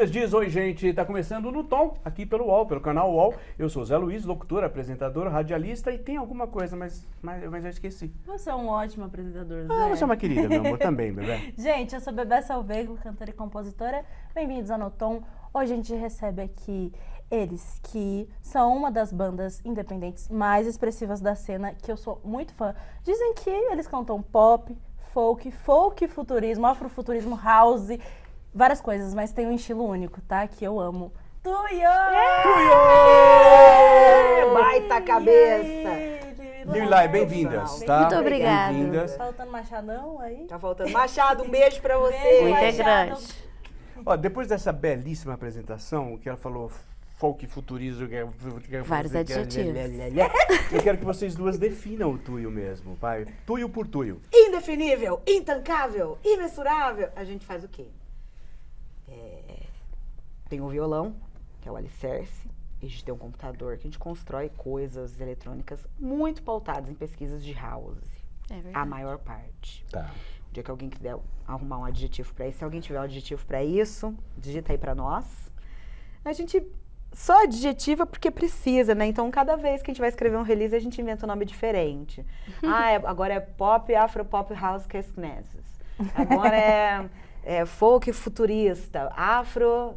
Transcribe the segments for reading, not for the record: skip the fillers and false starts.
dias. Oi, gente. Tá começando no Tom, aqui pelo UOL, pelo canal UOL. Eu sou o Zé Luiz, locutor, apresentador, radialista e tem alguma coisa, mas eu esqueci. Você é um ótimo apresentador, Zé. Ah, você é uma querida, meu amor, também, Bebé. Gente, eu sou Bebé Salvego, cantora e compositora. Bem-vindos ao No Tom. Hoje a gente recebe aqui eles, que são uma das bandas independentes mais expressivas da cena, que eu sou muito fã. Dizem que eles cantam pop, folk futurismo, afrofuturismo, house, várias coisas, mas tem um estilo único, tá? Que eu amo. Tuyo! Tuyo! Baita cabeça! Lilai, bem-vindas, tá? Muito obrigada. Bem-vindas. Tá faltando Machadão aí? Tá faltando. Machado, um beijo pra você. Muito Machado. grande. Ó, depois dessa belíssima apresentação, que ela falou folk, futurismo... Vários adjetivos. Eu quero que vocês duas definam o Tuyo mesmo, vai. Tuyo por Tuyo. Indefinível, intancável, imensurável. A gente faz o quê? Tem um violão, que é o alicerce, e a gente tem um computador que a gente constrói coisas eletrônicas muito pautadas em pesquisas de house. É verdade. A maior parte. Tá. O dia que alguém quiser arrumar um adjetivo pra isso, se alguém tiver um adjetivo pra isso, digita aí pra nós. A gente só adjetiva porque precisa, né? Então, cada vez que a gente vai escrever um release, a gente inventa um nome diferente. Agora é pop, afro-pop, house, casneses. Agora é folk futurista, afro...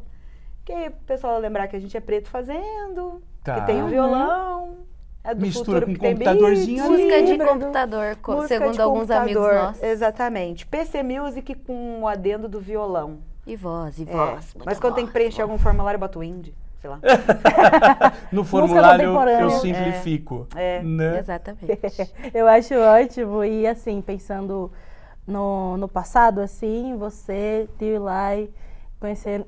Que o pessoal lembrar que a gente é preto fazendo, Tá. que tem um violão, é do Mistura futuro com que tem computadorzinho beat, Música de lembra? computador, Música segundo de alguns amigos computador, nossos. Exatamente. PC Music com o adendo do violão. E voz, e É, voz. mas quando tem que preencher algum formulário, eu boto indie, sei lá. No formulário contemporânea. eu simplifico. Né? Exatamente. Eu acho ótimo. E assim, pensando no passado, assim, você, Lilai,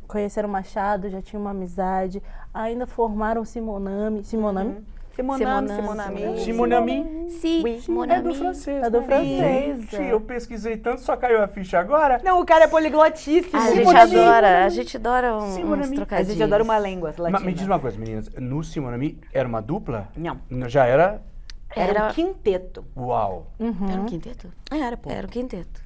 conheceram Machado, já tinha uma amizade, ainda formaram Simonami. Simonami? Simonami. Simonami. Sim, É do francês. É do né? francês, Gente, é. eu pesquisei tanto, só caiu a ficha agora. Não, o cara é poliglotíssimo. A gente adora uns Simonami. A trocadilhos. gente adora uma língua Mas latina. me diz uma coisa, meninas. No Simonami era uma dupla? Não, Já era? era um quinteto. Uau. Era um quinteto? Era, pô. Era um quinteto.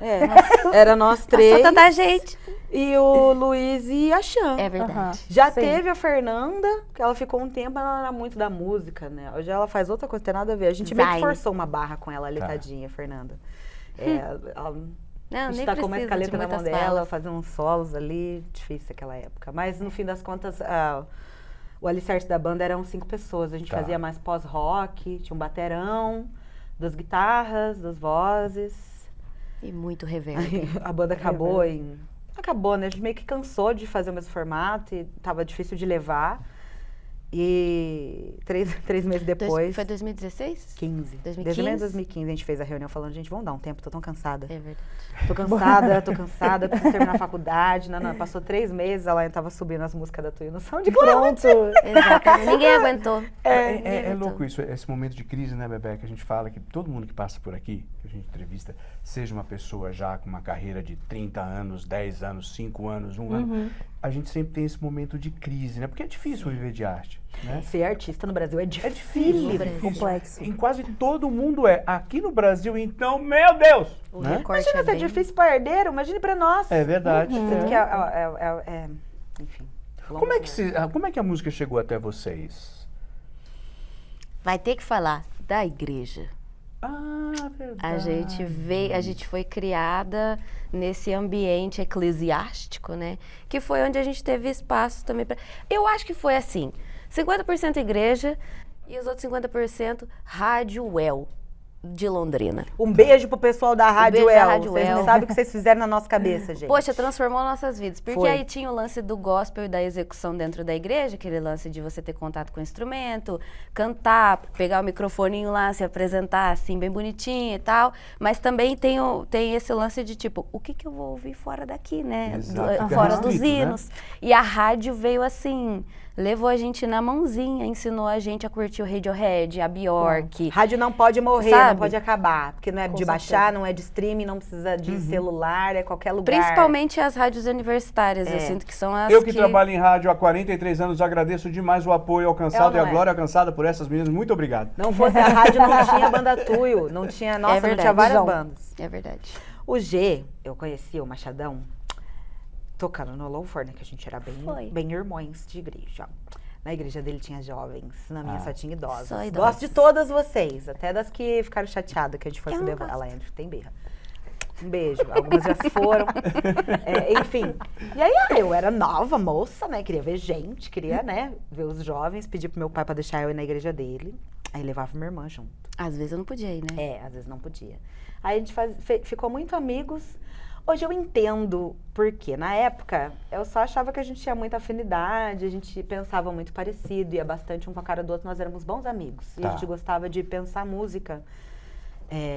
Era nós três. Só tanta gente. E o Luiz e a Chan. É verdade. Já Sim. teve a Fernanda, que ela ficou um tempo, ela não era muito da música, né? Hoje ela faz outra coisa, tem nada a ver. A gente meio que Vai. forçou uma barra com ela ali, Tá. tadinha, Fernanda. Ela, Não, a gente nem tacou uma precisa escaleta de na mão muitas dela, falas. fazer uns solos ali, difícil aquela época. Mas no fim das contas, o alicerce da banda eram 5 pessoas. A gente Tá. fazia mais pós-rock, tinha um baterão, 2 guitarras, 2 vozes. E muito reverb. Aí a banda acabou Acabou, né? A gente meio que cansou de fazer o mesmo formato e tava difícil de levar. E 3 meses depois... Foi 2016? 15. 2015? Desde 2015 a gente fez a reunião falando, gente, vamos dar um tempo, tô tão cansada. É verdade. Tô cansada, preciso terminar a faculdade. Não, passou 3 meses, ela tava subindo as músicas da Tuyo no SoundCloud. Pronto. Exatamente. Ninguém aguentou. Ninguém É aguentou. louco isso, esse momento de crise, né, Bebé? Que a gente fala que todo mundo que passa por aqui, que a gente entrevista, seja uma pessoa já com uma carreira de 30 anos, 10 anos, 5 anos, 1 ano, a gente sempre tem esse momento de crise, né? Porque é difícil viver de arte, né? Ser artista no Brasil é É difícil. difícil. Complexo. Em quase todo mundo é. Aqui no Brasil, então, meu Deus! O Né? recorte Imagina é se é bem... difícil pra herdeiro, imagine pra nós. É verdade. Sendo que enfim. Como é que a música chegou até vocês? Vai ter que falar da igreja. Ah, verdade. A gente foi criada nesse ambiente eclesiástico, né? Que foi onde a gente teve espaço também para... Eu acho que foi assim, 50% igreja e os outros 50% Rádio Well, de Londrina. Um beijo pro pessoal da Rádio beijo da El. Rádio Vocês não El. sabem o que vocês fizeram na nossa cabeça, gente. Poxa, transformou nossas vidas. Porque Foi. aí tinha o lance do gospel e da execução dentro da igreja, aquele lance de você ter contato com o instrumento, cantar, pegar o microfoninho lá, se apresentar assim, bem bonitinho e tal. Mas também tem esse lance de tipo, o que eu vou ouvir fora daqui, né? Exato, fica Fora dos restrito, né? hinos. E a rádio veio assim, levou a gente na mãozinha, ensinou a gente a curtir o Radiohead, a Bjork. Rádio não pode morrer, Sabe? não pode acabar. Porque não é Com de certeza. baixar, não é de streaming, não precisa de celular, é qualquer lugar. Principalmente as rádios universitárias, eu É. sinto que são as Eu que trabalho em rádio há 43 anos, agradeço demais o apoio alcançado Eu e não a é. glória alcançada por essas meninas. Muito obrigado. Não fosse a rádio, não tinha banda Tuyo. Não tinha, nossa, não tinha verdade. várias Não. bandas. É verdade. O G, eu conheci o Machadão tocando no louvor, né? Que a gente era bem irmãos de igreja. Na igreja dele tinha jovens, na minha só tinha idosos. Só idosos. Gosto de todas vocês, até das que ficaram chateadas que a gente foi pro devoto. Ela entra, tem birra. Um beijo. Algumas já se foram. Enfim. E aí eu era nova, moça, né? Queria ver gente, queria, né? Ver os jovens. Pedi pro meu pai pra deixar eu ir na igreja dele. Aí levava minha irmã junto. Às vezes eu não podia ir, né? Às vezes não podia. Aí a gente ficou muito amigos. Hoje eu entendo por quê. Na época, eu só achava que a gente tinha muita afinidade, a gente pensava muito parecido, ia bastante um com a cara do outro, nós éramos bons amigos. E a gente gostava de pensar música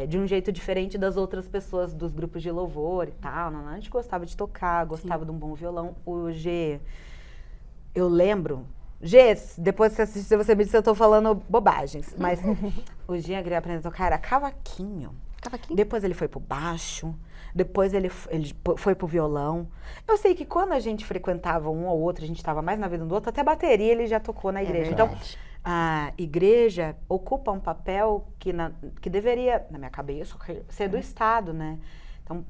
de um jeito diferente das outras pessoas dos grupos de louvor e tal. A gente gostava de tocar, gostava de um bom violão. O G, eu lembro... G, depois que você assistir, você me disse que eu tô falando bobagens, mas o G queria aprender a tocar era cavaquinho. Depois ele foi pro baixo, depois ele foi pro violão. Eu sei que quando a gente frequentava um ou outro, a gente estava mais na vida um do outro, até bateria ele já tocou na igreja. Então, a igreja ocupa um papel que deveria, na minha cabeça, ser do Estado, né? Então,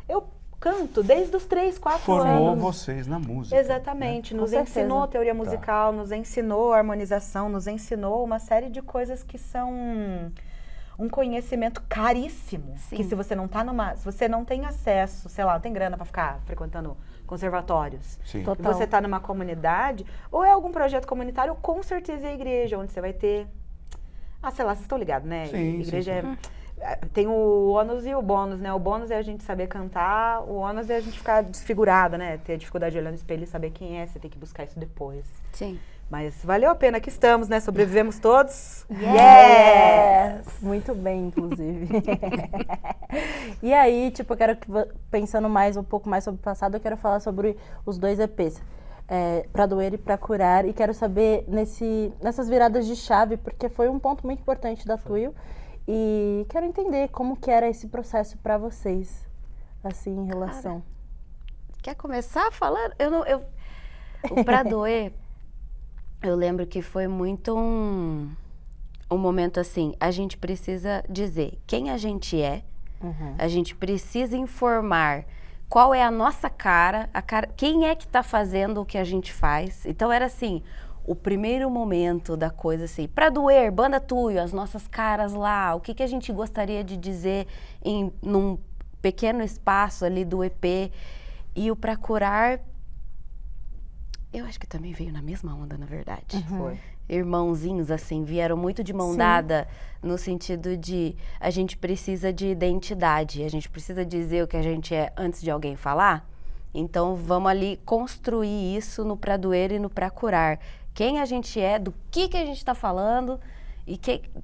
eu canto desde os 3, 4 anos. Formou vocês na música. Exatamente. Né? Nos ensinou teoria musical, nos ensinou harmonização, nos ensinou uma série de coisas que são um conhecimento caríssimo. Sim. Que se você não se você não tem acesso, sei lá, não tem grana para ficar frequentando conservatórios. Sim. E você tá numa comunidade, ou é algum projeto comunitário, ou com certeza é a igreja, onde você vai ter... sei lá, vocês estão ligados, né? Sim, Igreja tem o ônus e o bônus, né? O bônus é a gente saber cantar, o ônus é a gente ficar desfigurada, né? Ter dificuldade de olhar no espelho e saber quem é, você tem que buscar isso depois. Sim. Mas valeu a pena que estamos, né? Sobrevivemos todos. Yes! Muito bem, inclusive. E aí, tipo, eu quero que, pensando um pouco mais sobre o passado, eu quero falar sobre os 2 EPs. Pra doer e pra curar. E quero saber nessas viradas de chave, porque foi um ponto muito importante da Tuyo. E quero entender como que era esse processo pra vocês, assim, em relação. Quer começar falando? O Pra Doer, eu lembro que foi muito um momento assim, a gente precisa dizer quem a gente é, a gente precisa informar qual é a nossa cara, quem é que tá fazendo o que a gente faz. Então era assim, o primeiro momento da coisa assim, Pra Doer, Banda Tuyo, as nossas caras lá, o que a gente gostaria de dizer num pequeno espaço ali do EP. E o Pra Curar, eu acho que também veio na mesma onda, na verdade. Foi. Irmãozinhos, assim, vieram muito de mão dada, no sentido de a gente precisa de identidade, a gente precisa dizer o que a gente é antes de alguém falar. Então, vamos ali construir isso no Pra Doer e no Pra Curar. Quem a gente é, do que a gente tá falando e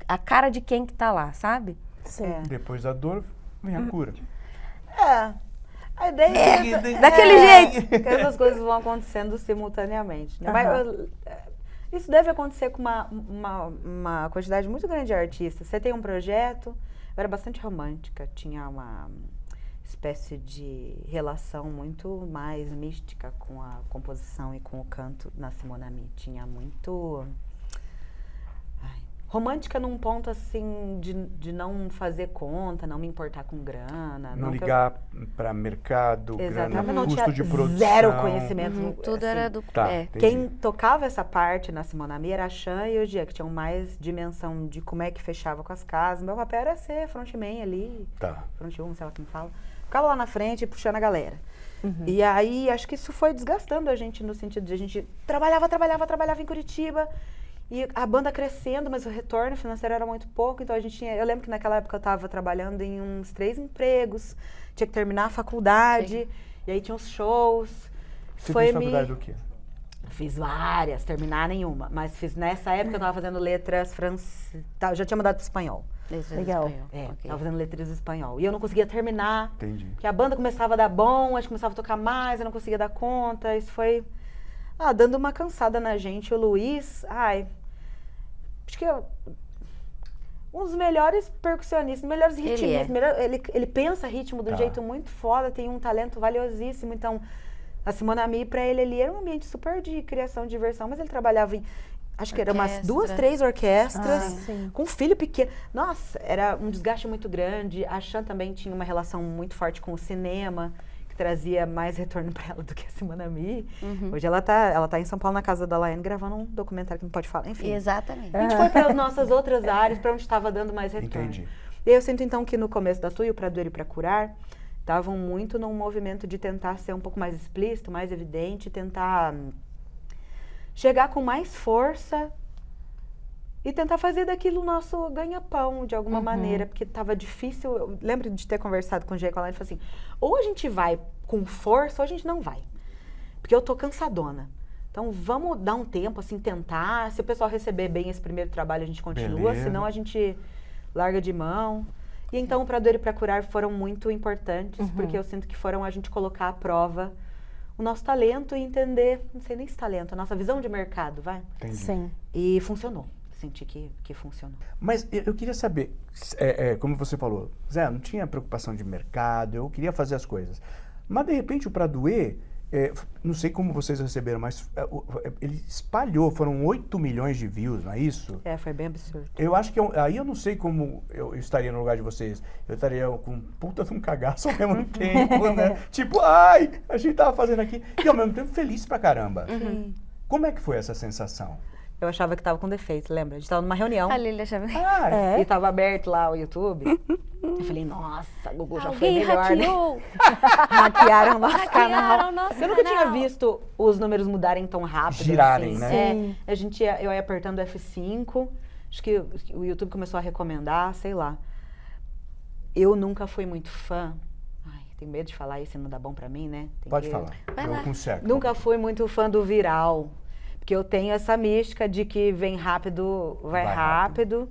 a cara de quem que tá lá, sabe? Sim. Depois da dor, vem a cura. A ideia é daquele jeito. Que essas coisas vão acontecendo simultaneamente. Né? Mas, isso deve acontecer com uma quantidade muito grande de artistas. Você tem um projeto, eu era bastante romântica, tinha uma espécie de relação muito mais mística com a composição e com o canto na Simonami. Tinha muito... romântica num ponto, assim, de não fazer conta, não me importar com grana. Não ligar para mercado, grana, não custo tinha de produção. Zero conhecimento. Tudo assim, era do... Quem tocava essa parte na Simonami era a Chan e o Gia, que tinham mais dimensão de como é que fechava com as casas. Meu papel era ser frontman ali, frontman, sei lá como fala. Ficava lá na frente puxando a galera. E aí, acho que isso foi desgastando a gente, no sentido de a gente trabalhava em Curitiba, e a banda crescendo, mas o retorno financeiro era muito pouco, então a gente tinha... Eu lembro que naquela época eu estava trabalhando em uns 3 empregos, tinha que terminar a faculdade, e aí tinha os shows. Você fez faculdade do quê? Fiz várias, terminar nenhuma, mas nessa época eu estava fazendo letras francês, eu já tinha mudado para espanhol. Legal. Tava fazendo letras em espanhol. E eu não conseguia terminar. Entendi. Porque a banda começava a dar bom, a gente começava a tocar mais, eu não conseguia dar conta. Isso foi dando uma cansada na gente. O Luiz, acho que um dos melhores percussionistas, melhores ritmistas. Ele pensa ritmo de um jeito muito foda, tem um talento valiosíssimo. Então, a Simonami, pra ele era um ambiente super de criação, de diversão, mas ele trabalhava em... Acho que eram umas 2, 3 orquestras, com um filho pequeno. Nossa, era um desgaste muito grande. A Chan também tinha uma relação muito forte com o cinema, que trazia mais retorno para ela do que a Simona Mi. Hoje ela tá em São Paulo, na casa da Laiane, gravando um documentário que não pode falar, enfim. Exatamente. A gente foi para as nossas outras áreas, para onde estava dando mais retorno. Entendi. E eu sinto, então, que no começo da Tui, o Pra Doer e Pra Curar, estavam muito num movimento de tentar ser um pouco mais explícito, mais evidente, tentar chegar com mais força e tentar fazer daquilo o nosso ganha-pão, de alguma maneira, porque estava difícil. Eu lembro de ter conversado com o Gê e com a Laine e falei assim, ou a gente vai com força ou a gente não vai. Porque eu tô cansadona. Então, vamos dar um tempo, assim, tentar. Se o pessoal receber bem esse primeiro trabalho, a gente continua. Beleza. Senão, a gente larga de mão. E então, o Pra Doer e Pra Curar foram muito importantes, porque eu sinto que foram a gente colocar à prova o nosso talento e entender, não sei nem se talento, a nossa visão de mercado, vai? Entendi. Sim. E funcionou. Senti que funcionou. Mas eu queria saber, como você falou, Zé, não tinha preocupação de mercado, eu queria fazer as coisas. Mas, de repente, o Pra Doer, não sei como vocês receberam, mas ele espalhou, foram 8 milhões de views, não é isso? Foi bem absurdo. Eu acho que, aí eu não sei como eu estaria no lugar de vocês. Eu estaria com um puta de um cagaço ao mesmo tempo, né? Tipo, ai, a gente tava fazendo aqui. E ao mesmo tempo feliz pra caramba. Como é que foi essa sensação? Eu achava que tava com defeito, lembra? A gente tava numa reunião. A Lília já veio. E tava aberto lá o YouTube. Eu falei, nossa, a Google já foi Alguém melhor, né? hackeou. Hackearam nosso Hackearam canal. nosso Eu nunca tinha canal. visto os números mudarem tão rápido. Girarem, assim. né? Eu ia apertando F5, acho que o YouTube começou a recomendar, sei lá. Eu nunca fui muito fã. Ai, tenho medo de falar isso, não dá bom pra mim, né? Pode falar. Vai Eu lá. conserto. Nunca fui muito fã do viral. Porque eu tenho essa mística de que vem rápido, vai rápido.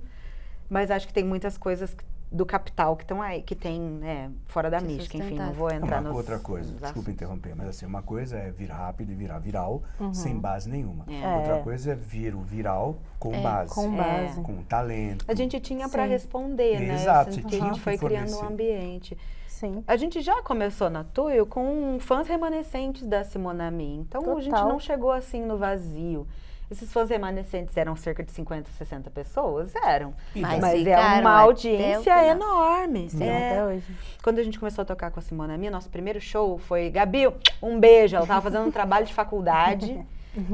Mas acho que tem muitas coisas do capital que estão aí, que tem, né, fora da Que mística. Enfim, sustentar. não vou entrar nos... Outra coisa, nos desculpa interromper, mas assim, uma coisa é vir rápido e virar viral sem base nenhuma. É. Outra coisa é vir o viral com base. Com base. Com talento. A gente tinha para Sim. responder, né? Exato, Eu sinto você que a tinha gente que foi criando um fornecer. ambiente. Sim. A gente já começou na Tuyo com fãs remanescentes da Simona Mi. Então, a gente Total. não chegou assim no vazio. Esses fãs remanescentes eram cerca de 50, 60 pessoas? Eram. Mas Mas é ficaram uma até o audiência final. enorme. Sim, É. até hoje. Quando a gente começou a tocar com a Simona Mi, nosso primeiro show foi... Gabi, um beijo. Ela tava fazendo um trabalho de faculdade.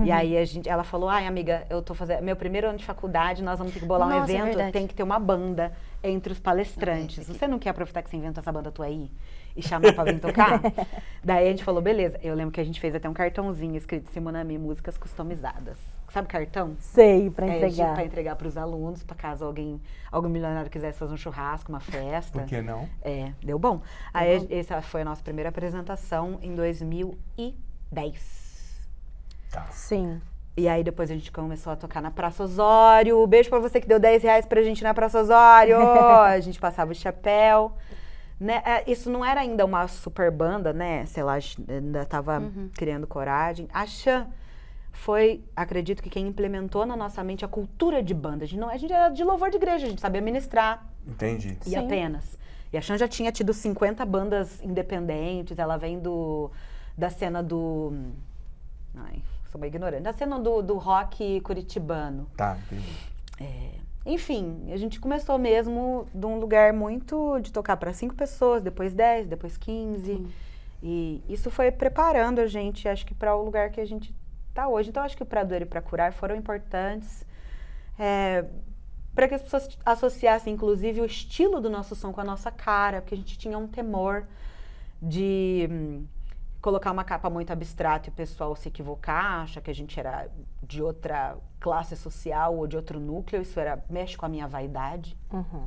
E aí ela falou, ai amiga, eu tô fazendo meu primeiro ano de faculdade, nós vamos ter que bolar um Nossa, é evento, verdade. tem que ter uma banda entre os palestrantes. Você não quer aproveitar que você inventou essa banda tua aí e chamar pra vir tocar? Daí a gente falou, beleza. Eu lembro que a gente fez até um cartãozinho escrito Simona Mi, músicas customizadas. Sabe cartão? Sei, pra Pra entregar. entregar pros alunos, pra caso algum milionário quisesse fazer um churrasco, uma festa. Por que não? Deu bom. Aí essa foi a nossa primeira apresentação em 2010. Tá. Sim. E aí depois a gente começou a tocar na Praça Osório. Beijo pra você que deu R$10 pra gente ir na Praça Osório. A gente passava o chapéu. Né? Isso não era ainda uma super banda, né? Sei lá, ainda tava criando coragem. A Xan foi, acredito que quem implementou na nossa mente a cultura de banda. A gente era de louvor de igreja, a gente sabia ministrar. Entendi. E Sim. apenas. E a Xan já tinha tido 50 bandas independentes, ela vem da cena do... Ai, sou uma ignorante. Da cena do rock curitibano. Tá, entendi. Enfim, a gente começou mesmo de um lugar muito de tocar para 5 pessoas, depois 10, depois 15. Sim. E isso foi preparando a gente, acho que para o lugar que a gente está hoje. Então, acho que o Pra Doer e Pra Curar foram importantes para que as pessoas associassem, inclusive, o estilo do nosso som com a nossa cara, porque a gente tinha um temor de colocar uma capa muito abstrata e o pessoal se equivocar, acha que a gente era de outra classe social ou de outro núcleo. Isso mexe com a minha vaidade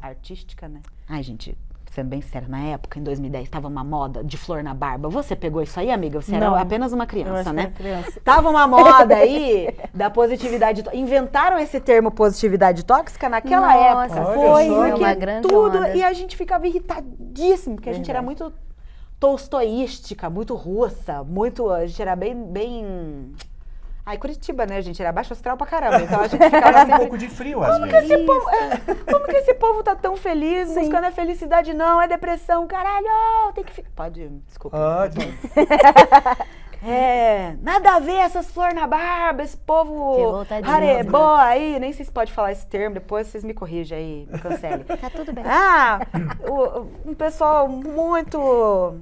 artística, né? Ai, gente, sendo bem séria, na época, em 2010, tava uma moda de flor na barba. Você pegou isso aí, amiga? Você Não. era apenas uma Eu criança, acho né? que era criança. Tava uma moda aí da positividade tóxica. Inventaram esse termo positividade tóxica naquela Nossa, época. olha Foi, só. porque Foi uma grande tudo. onda. E a gente ficava irritadíssimo, porque a gente era muito tolstoística, muito russa, a gente era bem... Ai, Curitiba, né, gente? Era baixo astral pra caramba. Então a gente ficava Era um sempre... pouco de frio às vezes. Como que esse povo tá tão feliz? Música não é felicidade, não, é depressão. Caralho, tem que ficar... Pode, desculpa. Pode. Nada a ver essas flores na barba, esse povo Revoltadinho. harebó aí, nem sei se pode falar esse termo, depois vocês me corrigem aí, me cancelem. Tá tudo bem. Um pessoal muito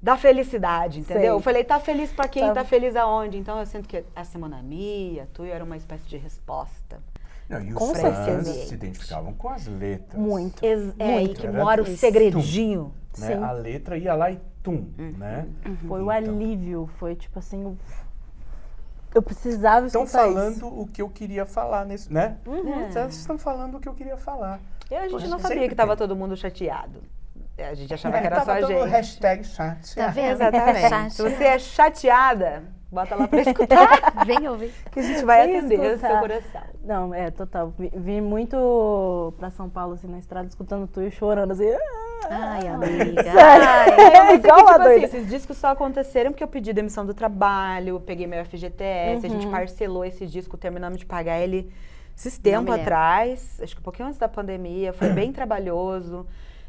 da felicidade, entendeu? Sei. Eu falei, tá feliz pra quem? Tá. Tá feliz aonde? Então eu sinto que a Semana Mia, tu era uma espécie de resposta. Não, e Com os fãs certeza. se identificavam com as letras. Muito. É aí que Era mora o isso. segredinho. Né? Sim. A letra ia lá e tum, né? Foi o Então. alívio, foi tipo assim, eu precisava Estão escutar falando isso. o que eu queria falar nesse, né? Vocês estão falando o que eu queria falar. E a gente Poxa, não sempre sabia que tava tem. todo mundo chateado. A gente achava que era Tava só a todo gente. hashtag chat. Tá vendo? Exatamente. Chat. Se você é chateada, bota lá pra escutar, Vem ouvir. que a gente vai Vem atender o escutar. seu coração. Não, total. Vim muito pra São Paulo, assim, na estrada, escutando tu e chorando, assim. Ai, amiga. Sério, É, igual tipo a assim, doida. esses discos só aconteceram porque eu pedi demissão do trabalho, peguei meu FGTS, a gente parcelou esse disco, terminamos de pagar ele esses Não tempo me lembro. atrás, acho que um pouquinho antes da pandemia, foi bem trabalhoso.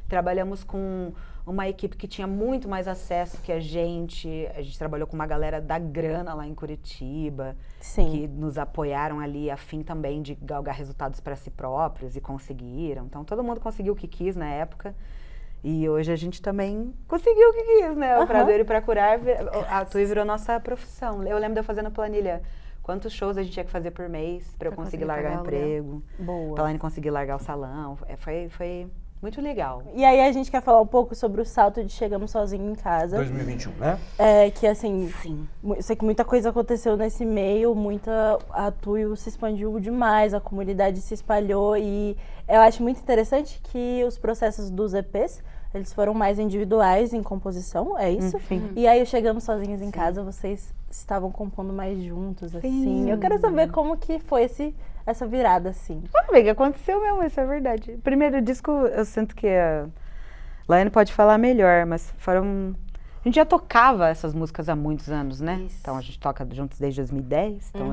Trabalhamos com uma equipe que tinha muito mais acesso que a gente trabalhou com uma galera da grana lá em Curitiba, Sim. que nos apoiaram ali a fim também de galgar resultados para si próprios e conseguiram. Então todo mundo conseguiu o que quis na época. E hoje a gente também conseguiu o que quis, né? O Prazer e Pra Curar, a Tui virou nossa profissão. Eu lembro de eu fazendo planilha. Quantos shows a gente tinha que fazer por mês para eu Pra conseguir conseguir largar o pagar o aluguel. emprego, Boa. pra Laine conseguir largar o salão. Foi muito legal. E aí a gente quer falar um pouco sobre o salto de Chegamos Sozinho em Casa. 2021, né? Que assim, Sim. sei que muita coisa aconteceu nesse meio, a Tuyo se expandiu demais, a comunidade se espalhou e eu acho muito interessante que os processos dos EPs, eles foram mais individuais em composição, é isso? E aí Chegamos Sozinhos em Casa, vocês estavam compondo mais juntos, assim. Eu quero saber como que foi essa virada, assim. Amiga, aconteceu mesmo, isso é verdade. O primeiro disco, eu sinto que a Laine pode falar melhor, mas foram... A gente já tocava essas músicas há muitos anos, né? Isso. Então a gente toca juntos desde 2010. Então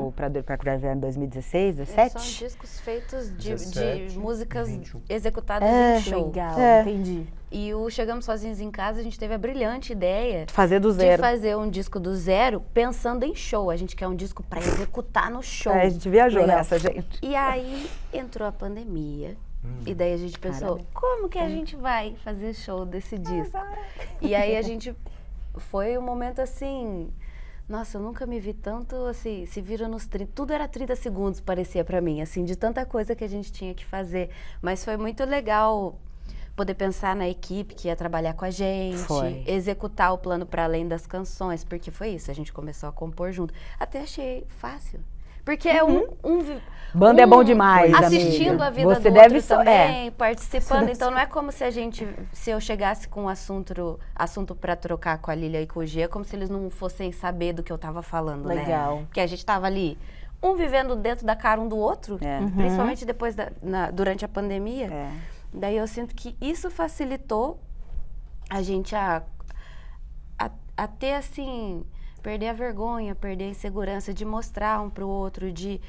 o Prazer Pra Curar já é em 2016, São 17. discos feitos de 17, músicas 21. executadas em show. Legal, entendi. E o Chegamos Sozinhos em Casa, a gente teve a brilhante ideia Fazer do de zero. fazer um disco do zero pensando em show. A gente quer um disco pra executar no show. A gente viajou Legal. nessa, gente. E aí entrou a pandemia. E daí a gente pensou, Caramba. como que a gente vai fazer show desse disco? E aí a gente foi um momento assim, nossa, eu nunca me vi tanto assim, se vira nos 30, tudo era 30 segundos parecia pra mim, assim, de tanta coisa que a gente tinha que fazer. Mas foi muito legal poder pensar na equipe que ia trabalhar com a gente, Foi. executar o plano para além das canções, porque foi isso, a gente começou a compor junto. Até achei fácil. Porque é Banda é bom demais, assistindo amiga. a vida Você do deve outro só- também, participando. Então não é como se se eu chegasse com um assunto para trocar com a Lilia e com o G, é como se eles não fossem saber do que eu tava falando, né? Legal. Porque a gente tava ali, um vivendo dentro da cara um do outro, É. principalmente depois durante a pandemia. É. Daí eu sinto que isso facilitou a gente a ter, assim, perder a vergonha, perder a insegurança de mostrar um pro outro, de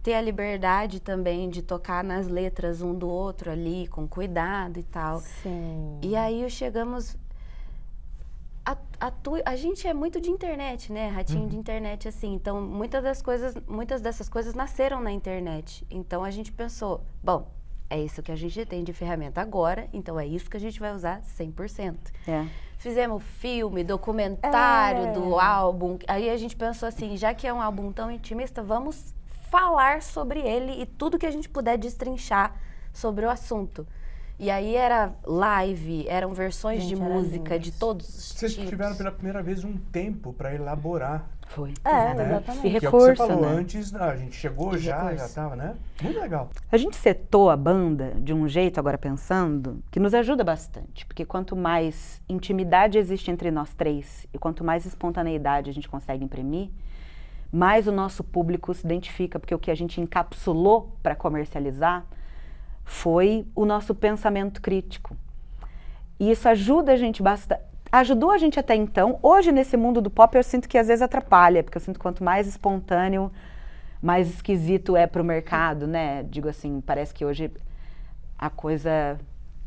ter a liberdade também de tocar nas letras um do outro ali, com cuidado e tal. Sim. E aí chegamos... A gente é muito de internet, né? Ratinho de internet, assim. Então, muitas dessas coisas nasceram na internet. Então, a gente pensou, bom, é isso que a gente tem de ferramenta agora, então é isso que a gente vai usar 100%. É. Fizemos filme, documentário do álbum. Aí a gente pensou assim, já que é um álbum tão intimista, vamos falar sobre ele e tudo que a gente puder destrinchar sobre o assunto. E aí era live, eram versões de Gente, era música lindo de isso. todos os Vocês tipos. tiveram pela primeira vez um tempo para elaborar. Foi. É, né? exatamente. E Que é o que recurso, você falou né? antes, a gente chegou E já recurso. tava, né? Muito legal. A gente setou a banda de um jeito, agora pensando, que nos ajuda bastante. Porque quanto mais intimidade existe entre nós três e quanto mais espontaneidade a gente consegue imprimir, mais o nosso público se identifica. Porque o que a gente encapsulou para comercializar foi o nosso pensamento crítico. E isso ajuda a gente bastante. Ajudou a gente até então. Hoje, nesse mundo do pop, eu sinto que às vezes atrapalha, porque eu sinto que quanto mais espontâneo, mais esquisito é pro mercado, né? Digo assim, parece que hoje a coisa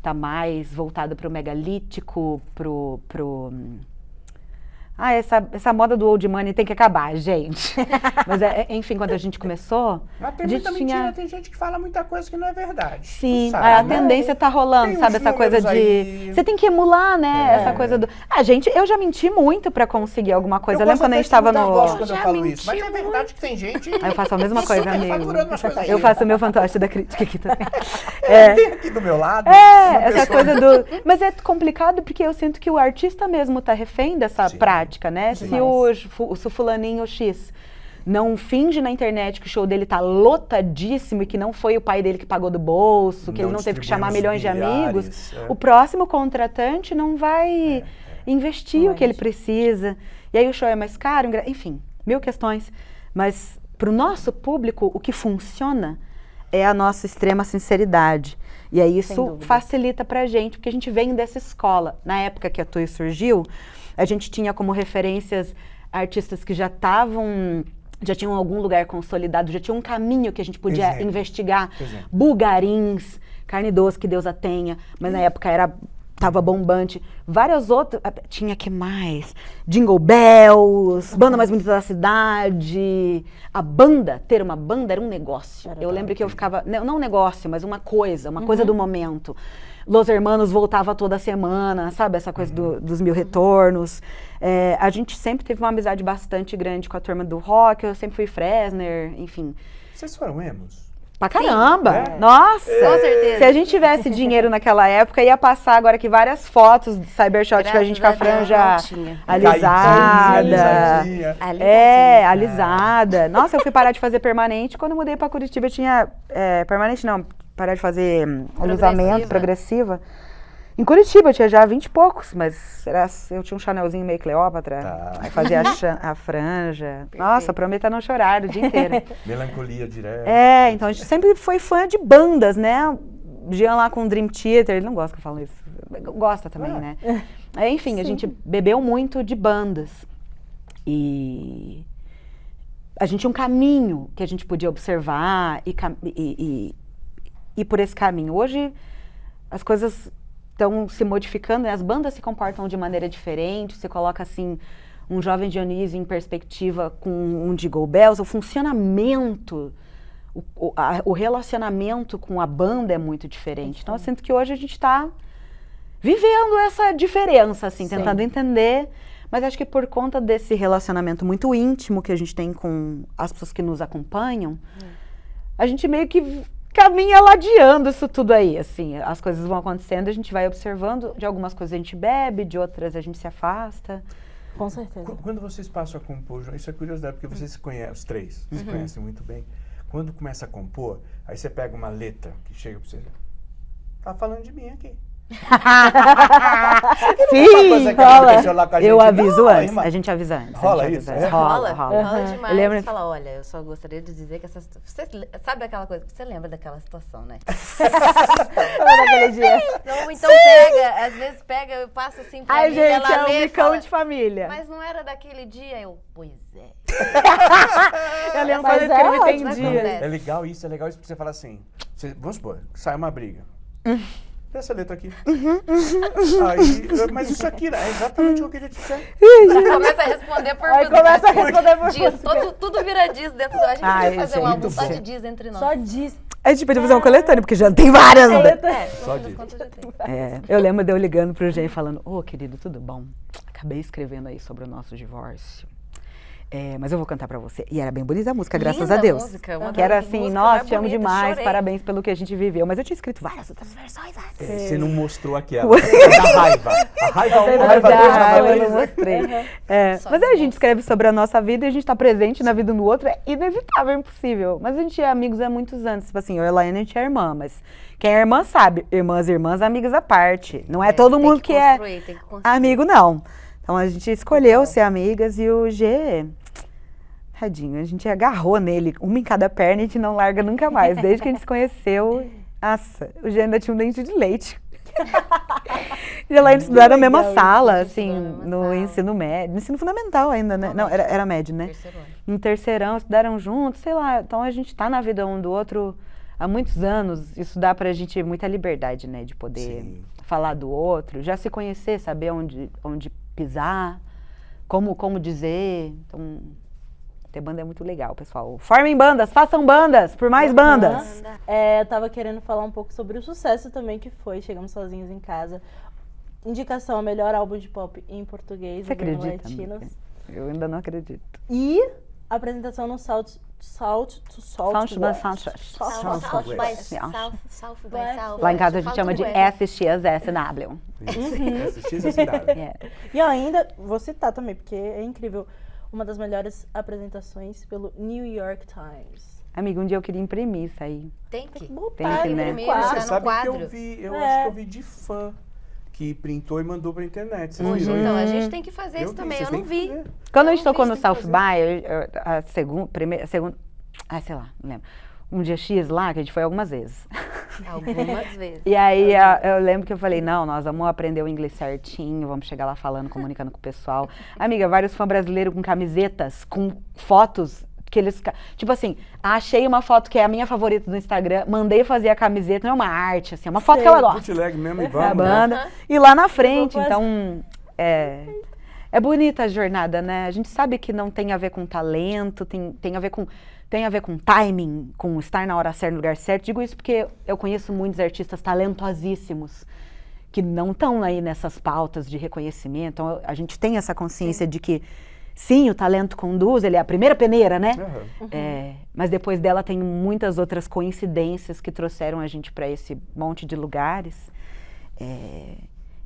tá mais voltada pro megalítico, essa moda do old money tem que acabar, gente. Mas, enfim, quando a gente começou, Mas tem a gente muita tinha... mentira, tem gente que fala muita coisa que não é verdade. Sim, Tu sabe, a né? tendência tá rolando, Tem sabe? uns Essa coisa números de... aí. Você tem que emular, né? É. Essa coisa do... eu já menti muito pra conseguir alguma coisa. Eu lembro gosto quando a até gente tava de mudar a no... voz quando eu Já falo isso, mas é menti verdade que tem gente... Aí eu faço a mesma coisa, amigo. faturando umas coisas Eu aí. faço o meu fantoche da crítica aqui também. Tem aqui do meu lado. uma Essa pessoa- coisa do... Mas é complicado porque eu sinto que o artista mesmo tá refém dessa Sim. prática, né? Se o fulaninho X não finge na internet que o show dele tá lotadíssimo e que não foi o pai dele que pagou do bolso, que Não ele não teve que distribuímos chamar milhões de amigos, milhares, o próximo contratante não vai investir o que ele precisa. E aí o show é mais caro, enfim, mil questões. Mas pro nosso público, o que funciona é a nossa extrema sinceridade. E aí Sem isso dúvida. facilita pra gente, porque a gente vem dessa escola. Na época que a TUI surgiu, a gente tinha como referências artistas que já tinham algum lugar consolidado, já tinha um caminho que a gente podia Exemplo. investigar. Exemplo. Bulgarins, Carne Doce, que Deus a tenha, mas na época tava bombante. Várias outras, tinha que mais? Jingle Bells, Banda Mais Bonita da Cidade. Ter uma banda era um negócio. Eu lembro que eu ficava, não um negócio, mas uma coisa do momento. Los Hermanos voltava toda semana, sabe? Essa coisa dos 1000 retornos. A gente sempre teve uma amizade bastante grande com a turma do rock, eu sempre fui Fresner, enfim. Vocês foram emos? Pra caramba! É? Nossa! Com certeza. Se a gente tivesse dinheiro naquela época, ia passar agora aqui várias fotos de Cybershot com a gente com a Graças franja a Deus, não tinha. alisada. Alisadinha. Alisada. Nossa, eu fui parar de fazer permanente. Quando eu mudei pra Curitiba, eu tinha... permanente não, parar de fazer alisamento, progressiva. Em Curitiba eu tinha já 20 e poucos, mas eu tinha um Chanelzinho meio Cleópatra. Tá. Aí fazia a franja. Nossa, prometa não chorar o dia inteiro. Melancolia direto. Então a gente sempre foi fã de bandas, né? Jean lá com o Dream Theater, ele não gosta que eu falo isso. Gosta também, né? Enfim, a gente bebeu muito de bandas. E a gente tinha um caminho que a gente podia observar e ir por esse caminho. Hoje as coisas estão se modificando, né? As bandas se comportam de maneira diferente, você coloca assim um Jovem Dionísio em perspectiva com um Jingle Bells, o funcionamento, o relacionamento com a banda é muito diferente. Então eu sinto que hoje a gente está vivendo essa diferença, assim, tentando entender, mas acho que por conta desse relacionamento muito íntimo que a gente tem com as pessoas que nos acompanham, a gente meio que caminha ladeando isso tudo aí, assim, as coisas vão acontecendo, a gente vai observando, de algumas coisas a gente bebe, de outras a gente se afasta. Com certeza. Quando vocês passam a compor, isso é curiosidade, porque vocês se conhecem, os três, se conhecem muito bem. Quando começa a compor, aí você pega uma letra que chega pra você, tá falando de mim aqui. Sim, rola. Eu aviso antes, a gente avisa antes. Rola a gente isso, avisa é? antes. Rola demais. Eu lembro- Você fala, olha, eu só gostaria de dizer que você sabe aquela coisa, você lembra daquela situação, né? Naquele dia. Então pega, às vezes pega, eu passo assim pra Ai, mim, gente, ela é um lê e micão fala, de família. mas não era daquele dia, eu, pois é. Eu lembro Mas quando eu é escrevi ótimo. tem dia. Acontece. É legal isso porque você fala assim, vamos supor, sai uma briga. Essa letra aqui. Aí, mas isso aqui é exatamente o que eu queria dizer. Começa a responder por Aí música. começa a responder por Diz, música. tudo vira diz dentro da gente. Ai, Podia fazer gente, um álbum muito só bom. de diz entre nós. Só diz. A gente podia fazer um coletâneo, porque já tem várias. né? Só no fim das diz. contas já tem. Eu lembro de eu ligando pro Gê e falando, querido, tudo bom? Acabei escrevendo aí sobre o nosso divórcio. Mas eu vou cantar pra você. E era bem bonita a música, graças Linda a Deus. música, uma Que era das assim, músicas nossa, mais te amo bonitas, demais, chorei. parabéns pelo que a gente viveu. Mas eu tinha escrito várias outras versões antes. Você não mostrou aquela. Da raiva. A raiva 1, a raiva 2, a Eu raiva não 3. mostrei. Só Mas aí a as gente escreve sobre a nossa vida e a gente tá presente na vida do outro. É inevitável, é impossível. Mas a gente é amigos há muitos anos. Tipo assim, eu e a Elaine, a gente é irmã, mas quem é irmã sabe. Irmãs, amigas à parte. Não é todo mundo que é tem que construir. amigo, não. Então a gente escolheu ser amigas e o G... Tadinho, a gente agarrou nele, uma em cada perna e a gente não larga nunca mais. Desde que a gente se conheceu, nossa, o G ainda tinha um dente de leite. E ela ainda estudou na mesma sala, assim, estudou na mesma no sala. ensino médio, no ensino fundamental ainda, né? Não, era médio, né? Terceiro ano. Em terceirão, estudaram juntos, sei lá. Então a gente tá na vida um do outro há muitos anos. Isso dá pra gente muita liberdade, né? De poder Sim. falar do outro, já se conhecer, saber onde pisar. como dizer. Então, ter banda é muito legal, pessoal. Formem bandas, façam bandas, por mais bandas. Eu tava querendo falar um pouco sobre o sucesso também que foi Chegamos Sozinhos em Casa. Indicação, melhor álbum de pop em português. Você acredita, Latinos. amiga? Eu ainda não acredito. E apresentação no South by South. Lá em casa a gente chama de SXSW. Assistir essa cidade. E ainda, vou citar também, porque é incrível, uma das melhores apresentações pelo New York Times. Amiga, um dia eu queria imprimir isso aí. Tem que. Botar Tem que, né? imprimir, Você tá no sabe que quadro. eu vi, eu acho que eu vi de fã que printou e mandou pra internet. Vocês Hoje, viram? então, a gente tem que fazer isso vi, também. vocês Eu não têm que vi. fazer. Quando a Eu gente não tocou vi, no tem que South by, a segunda, sei lá, não lembro. Um dia X lá, que a gente foi algumas vezes. Algumas vezes. E aí eu lembro que eu falei, não, nós vamos aprender o inglês certinho, vamos chegar lá falando, comunicando com o pessoal. Amiga, vários fãs brasileiros com camisetas, com fotos que eles... Tipo assim, achei uma foto que é a minha favorita do Instagram, mandei fazer a camiseta, não é uma arte, assim, é uma foto que ela gosta. Bootleg mesmo e A vamos, né? banda. E lá na frente, fazer. então... É bonita a jornada, né? A gente sabe que não tem a ver com talento, tem a ver com timing, com estar na hora certa, no lugar certo. Digo isso porque eu conheço muitos artistas talentosíssimos que não estão aí nessas pautas de reconhecimento. Então, a gente tem essa consciência de que, sim, o talento conduz, ele é a primeira peneira, né? Mas depois dela tem muitas outras coincidências que trouxeram a gente para esse monte de lugares.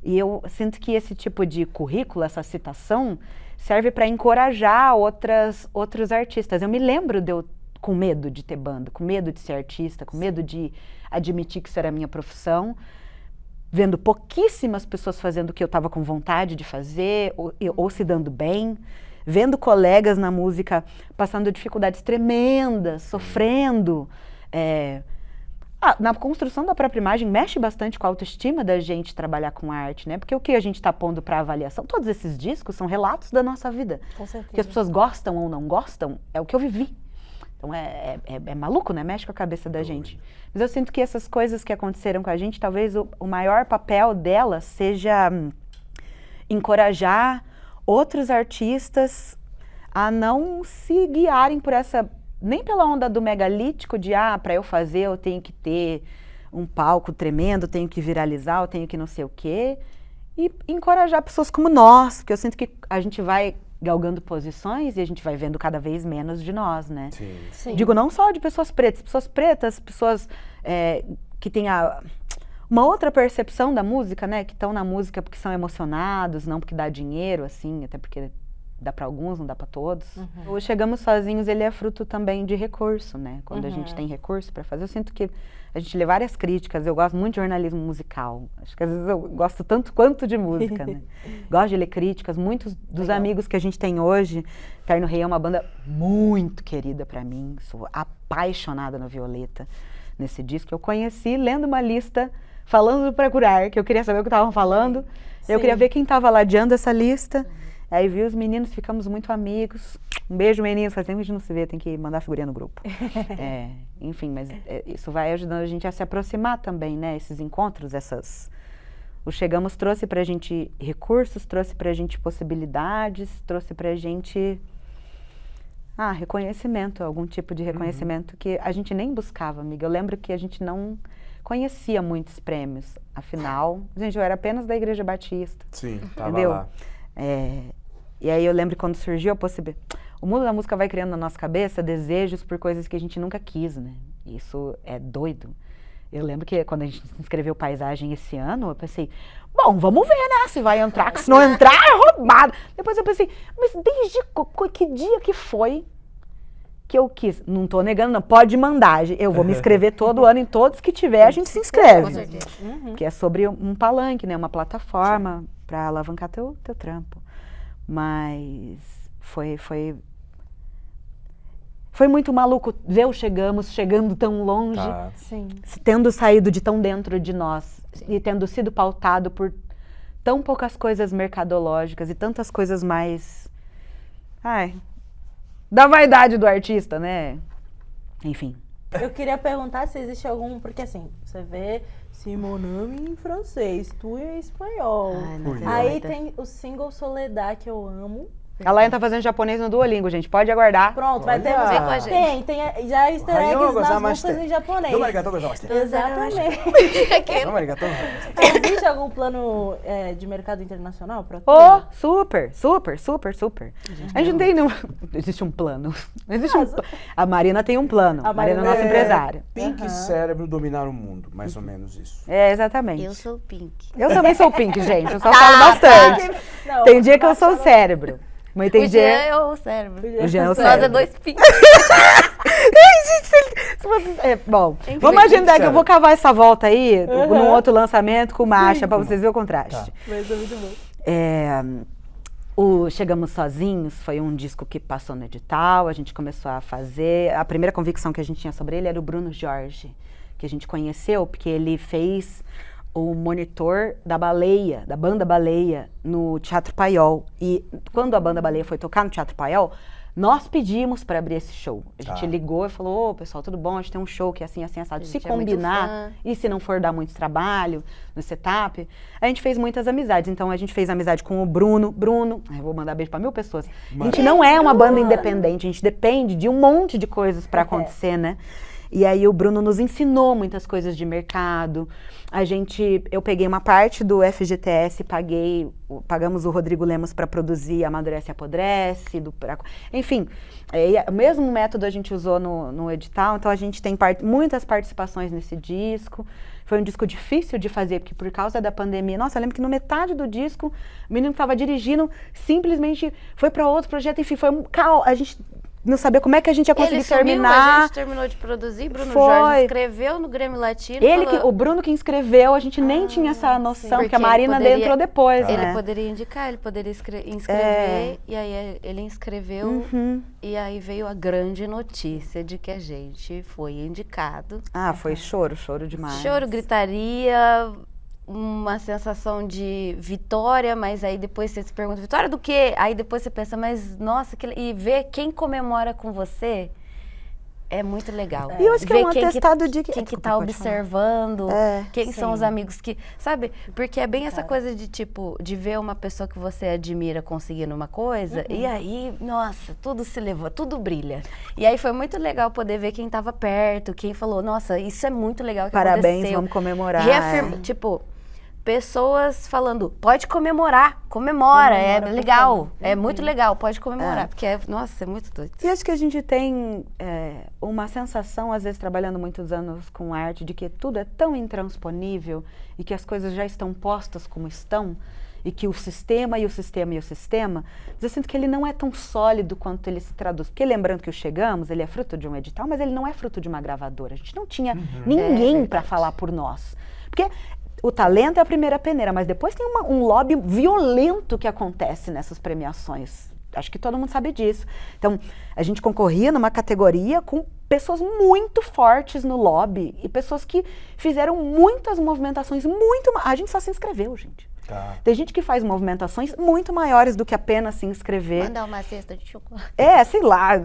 E eu sinto que esse tipo de currículo, essa citação, serve para encorajar outros artistas. Eu me lembro de eu com medo de ter banda, com medo de ser artista, com medo de admitir que isso era a minha profissão, vendo pouquíssimas pessoas fazendo o que eu estava com vontade de fazer, ou se dando bem, vendo colegas na música passando dificuldades tremendas, sofrendo. Na construção da própria imagem, mexe bastante com a autoestima da gente trabalhar com arte, né? Porque o que a gente está pondo para avaliação, todos esses discos são relatos da nossa vida. Com certeza. Que as pessoas gostam ou não gostam, é o que eu vivi. Então é maluco, né? Mexe com a cabeça da gente. Mas eu sinto que essas coisas que aconteceram com a gente, talvez o maior papel delas seja encorajar outros artistas a não se guiarem por nem pela onda do megalítico de, para eu fazer eu tenho que ter um palco tremendo, eu tenho que viralizar, eu tenho que não sei o quê. E encorajar pessoas como nós, porque eu sinto que a gente vai galgando posições e a gente vai vendo cada vez menos de nós, né? Sim. Digo, não só de pessoas pretas, pessoas que têm uma outra percepção da música, né? Que estão na música porque são emocionados, não porque dá dinheiro, assim, até porque dá para alguns, não dá para todos. O Chegamos Sozinhos, ele é fruto também de recurso, né? Quando a gente tem recurso para fazer, eu sinto que a gente lê várias críticas. Eu gosto muito de jornalismo musical. Acho que às vezes eu gosto tanto quanto de música, né? Gosto de ler críticas. Muitos dos amigos que a gente tem hoje, Terno Rei é uma banda muito querida para mim. Sou apaixonada no Violeta, nesse disco. Eu conheci lendo uma lista, falando do Procurar, que eu queria saber o que estavam falando. Eu queria ver quem estava ladeando essa lista. Aí vi os meninos, ficamos muito amigos. Um beijo, meninos, faz tempo que a gente não se vê, tem que mandar figurinha no grupo. Enfim, mas isso vai ajudando a gente a se aproximar também, né? Esses encontros, O Chegamos trouxe pra gente recursos, trouxe pra gente possibilidades, trouxe pra gente reconhecimento, algum tipo de reconhecimento que a gente nem buscava, amiga. Eu lembro que a gente não conhecia muitos prêmios. Afinal, gente, eu era apenas da Igreja Batista. Sim, tava entendeu? lá. E aí eu lembro quando surgiu a possibilidade. O mundo da música vai criando na nossa cabeça desejos por coisas que a gente nunca quis, né? Isso é doido. Eu lembro que quando a gente inscreveu Paisagem esse ano, eu pensei, bom, vamos ver, né? Se vai entrar, que se não entrar é roubado. Depois eu pensei, mas desde que dia que foi que eu quis? Não tô negando, não. Pode mandar. Eu vou me inscrever todo ano em todos que tiver, a gente se inscreve. Com certeza. Que é sobre um palanque, né? Uma plataforma para alavancar teu trampo. Mas foi muito maluco ver o chegando tão longe, Sim. tendo saído de tão dentro de nós e tendo sido pautado por tão poucas coisas mercadológicas e tantas coisas mais da vaidade do artista, né? Enfim. Eu queria perguntar se existe algum, porque assim, você vê Simonami em francês, tu em espanhol. Aí tem o single Soledad, que eu amo. A Laia tá fazendo japonês no Duolingo, gente. Pode aguardar. Pronto, vai ter Olha. Vem com a gente. Tem já easter eggs Ohayou nas gozaimasu. músicas em japonês. Domo arigatou gozaimasu. Exatamente. Domo arigatou gozaimasu. Existe algum plano de mercado internacional pra tu? Oh, super. A gente não tem nenhum... Existe um plano. Não existe um plano. A Marina tem um plano. A Marina é nossa empresária. Pink Cérebro dominar o mundo, mais ou menos isso. É, exatamente. Eu sou Pink. Eu também sou pink, gente. Eu só falo bastante. Não, Tem dia que eu sou cérebro. Mas tem O dia... Jean é o cérebro. O Jean é o Nós é cérebro. 2 Pink. Bom, Enfim, vamos agendar que eu sério. vou cavar essa volta aí, num outro lançamento com marcha, pra vocês verem o contraste. Tá. Mas é muito bom. O Chegamos Sozinhos foi um disco que passou no edital, a gente começou a fazer. A primeira convicção que a gente tinha sobre ele era o Bruno Jorge, que a gente conheceu porque ele fez o monitor da Baleia, da Banda Baleia, no Teatro Paiol. E quando a Banda Baleia foi tocar no Teatro Paiol, nós pedimos para abrir esse show. A gente ligou e falou, ô pessoal, tudo bom? A gente tem um show que é assim, assim, assado. Se gente é muito combinar, fã. e se não for dar muito trabalho no setup, a gente fez muitas amizades. Então a gente fez amizade com o Bruno. Eu vou mandar beijo para 1000 pessoas. A gente não é uma banda independente, a gente depende de um monte de coisas para acontecer, né? E aí o Bruno nos ensinou muitas coisas de mercado. Eu peguei uma parte do FGTS, pagamos o Rodrigo Lemos para produzir Amadurece e Apodrece. Enfim, o mesmo método a gente usou no edital, então a gente tem muitas participações nesse disco. Foi um disco difícil de fazer, porque por causa da pandemia... Nossa, eu lembro que no metade do disco, o menino que estava dirigindo simplesmente foi para outro projeto. Enfim, foi um caos. A gente não sabia como é que a gente ia conseguir Ele sumiu, terminar. a gente terminou de produzir, Bruno Foi. Jorge escreveu no Grêmio Latino. O Bruno que inscreveu, a gente nem tinha essa noção, Porque que a Marina ele poderia- entrou depois, Ele né? poderia indicar, ele poderia inscrever, e aí ele inscreveu, e aí veio a grande notícia de que a gente foi indicado. Ah, foi choro demais. Choro, gritaria, uma sensação de vitória, mas aí depois você se pergunta, vitória do quê? Aí depois você pensa, mas nossa, e ver quem comemora com você é muito legal. E eu acho que é Ver um quem atestado de que... quem que Desculpa, tá pode falar. observando, quem são sim. os amigos que... Sabe? Porque é bem essa coisa de, tipo, de ver uma pessoa que você admira conseguindo uma coisa, e aí, nossa, tudo se levou, tudo brilha. E aí foi muito legal poder ver quem tava perto, quem falou, nossa, isso é muito legal que Parabéns, aconteceu. vamos comemorar. Tipo, pessoas falando, pode comemorar, comemora, é legal, é muito legal, pode comemorar, porque, nossa, é muito doido. E acho que a gente tem uma sensação, às vezes trabalhando muitos anos com arte, de que tudo é tão intransponível e que as coisas já estão postas como estão, e que o sistema, mas eu sinto que ele não é tão sólido quanto ele se traduz. Porque lembrando que o Chegamos, ele é fruto de um edital, mas ele não é fruto de uma gravadora. A gente não tinha ninguém para falar por nós. Porque o talento é a primeira peneira, mas depois tem um lobby violento que acontece nessas premiações. Acho que todo mundo sabe disso. Então, a gente concorria numa categoria com pessoas muito fortes no lobby e pessoas que fizeram muitas movimentações, A gente só se inscreveu, gente. Tá. Tem gente que faz movimentações muito maiores do que apenas se inscrever. Mandar uma cesta de chocolate. Sei lá, é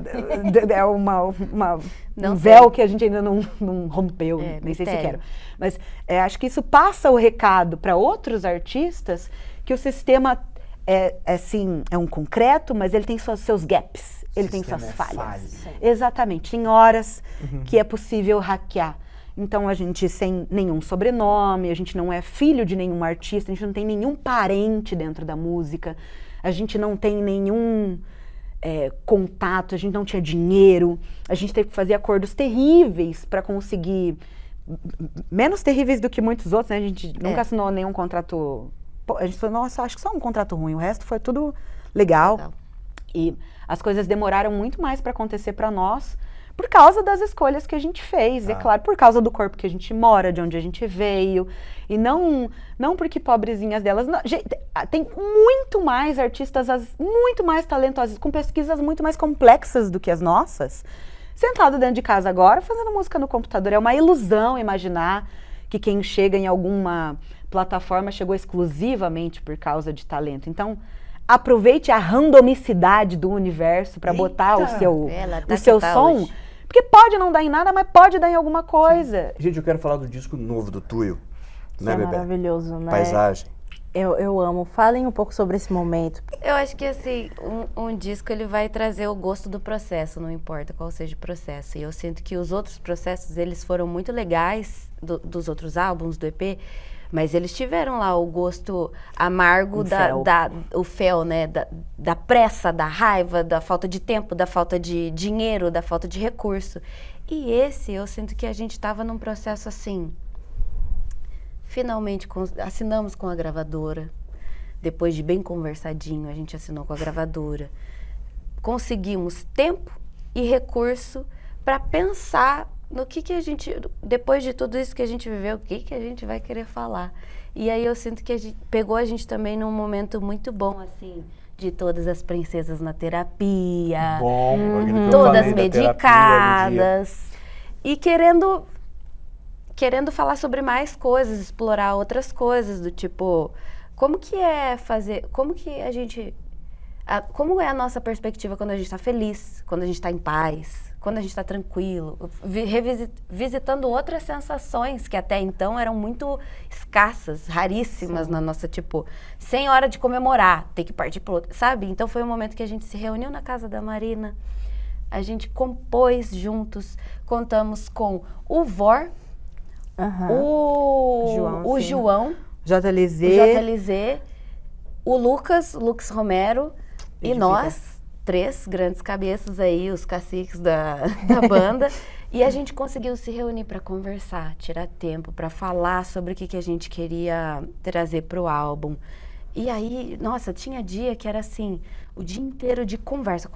Não um sei. véu que a gente ainda não rompeu, nem sei se mistério. quero. Mas acho que isso passa o recado para outros artistas que o sistema é um concreto, mas ele tem seus gaps, ele tem Sistema suas é falhas. falho. Exatamente, tem horas que é possível hackear. Então a gente sem nenhum sobrenome, a gente não é filho de nenhum artista, a gente não tem nenhum parente dentro da música, a gente não tem nenhum contato, a gente não tinha dinheiro, a gente teve que fazer acordos terríveis para conseguir, menos terríveis do que muitos outros, né? A gente nunca assinou nenhum contrato, a gente falou, nossa, acho que só um contrato ruim, o resto foi tudo legal. E as coisas demoraram muito mais para acontecer para nós, por causa das escolhas que a gente fez, é claro, por causa do corpo que a gente mora, de onde a gente veio, e não porque pobrezinhas delas, não, gente, tem muito mais artistas, muito mais talentosas, com pesquisas muito mais complexas do que as nossas, sentado dentro de casa agora, fazendo música no computador. É uma ilusão imaginar que quem chega em alguma plataforma chegou exclusivamente por causa de talento. Então, aproveite a randomicidade do universo para botar o seu som, hoje. porque pode não dar em nada, mas pode dar em alguma coisa. Gente, eu quero falar do disco novo do Tuyo, né, É Bebé? maravilhoso, né? Paisagem. Eu amo. Falem um pouco sobre esse momento. Eu acho que, assim, um disco ele vai trazer o gosto do processo, não importa qual seja o processo. E eu sinto que os outros processos, eles foram muito legais, dos outros álbuns, do EP, mas eles tiveram lá o gosto amargo o fel, né? Da pressa, da raiva, da falta de tempo, da falta de dinheiro, da falta de recurso. E esse, eu sinto que a gente estava num processo assim... Finalmente assinamos com a gravadora. Depois de bem conversadinho, a gente assinou com a gravadora. Conseguimos tempo e recurso para pensar no que a gente, depois de tudo isso que a gente viveu, o que a gente vai querer falar. E aí eu sinto que pegou a gente também num momento muito bom, assim, de todas as princesas na terapia, todas medicadas e querendo falar sobre mais coisas, explorar outras coisas, do tipo, como é a nossa perspectiva quando a gente está feliz, quando a gente está em paz, quando a gente está tranquilo, visitando outras sensações que até então eram muito escassas, raríssimas na nossa, tipo, sem hora de comemorar, ter que partir pro outro, sabe? Então foi um momento que a gente se reuniu na casa da Marina, a gente compôs juntos, contamos com o Vor, o João, JLZ, o Lucas Romero e nós, 3 grandes cabeças aí, os caciques da banda, e a gente conseguiu se reunir para conversar, tirar tempo para falar sobre o que a gente queria trazer pro álbum. E aí, nossa, tinha dia que era assim, o dia inteiro de conversa,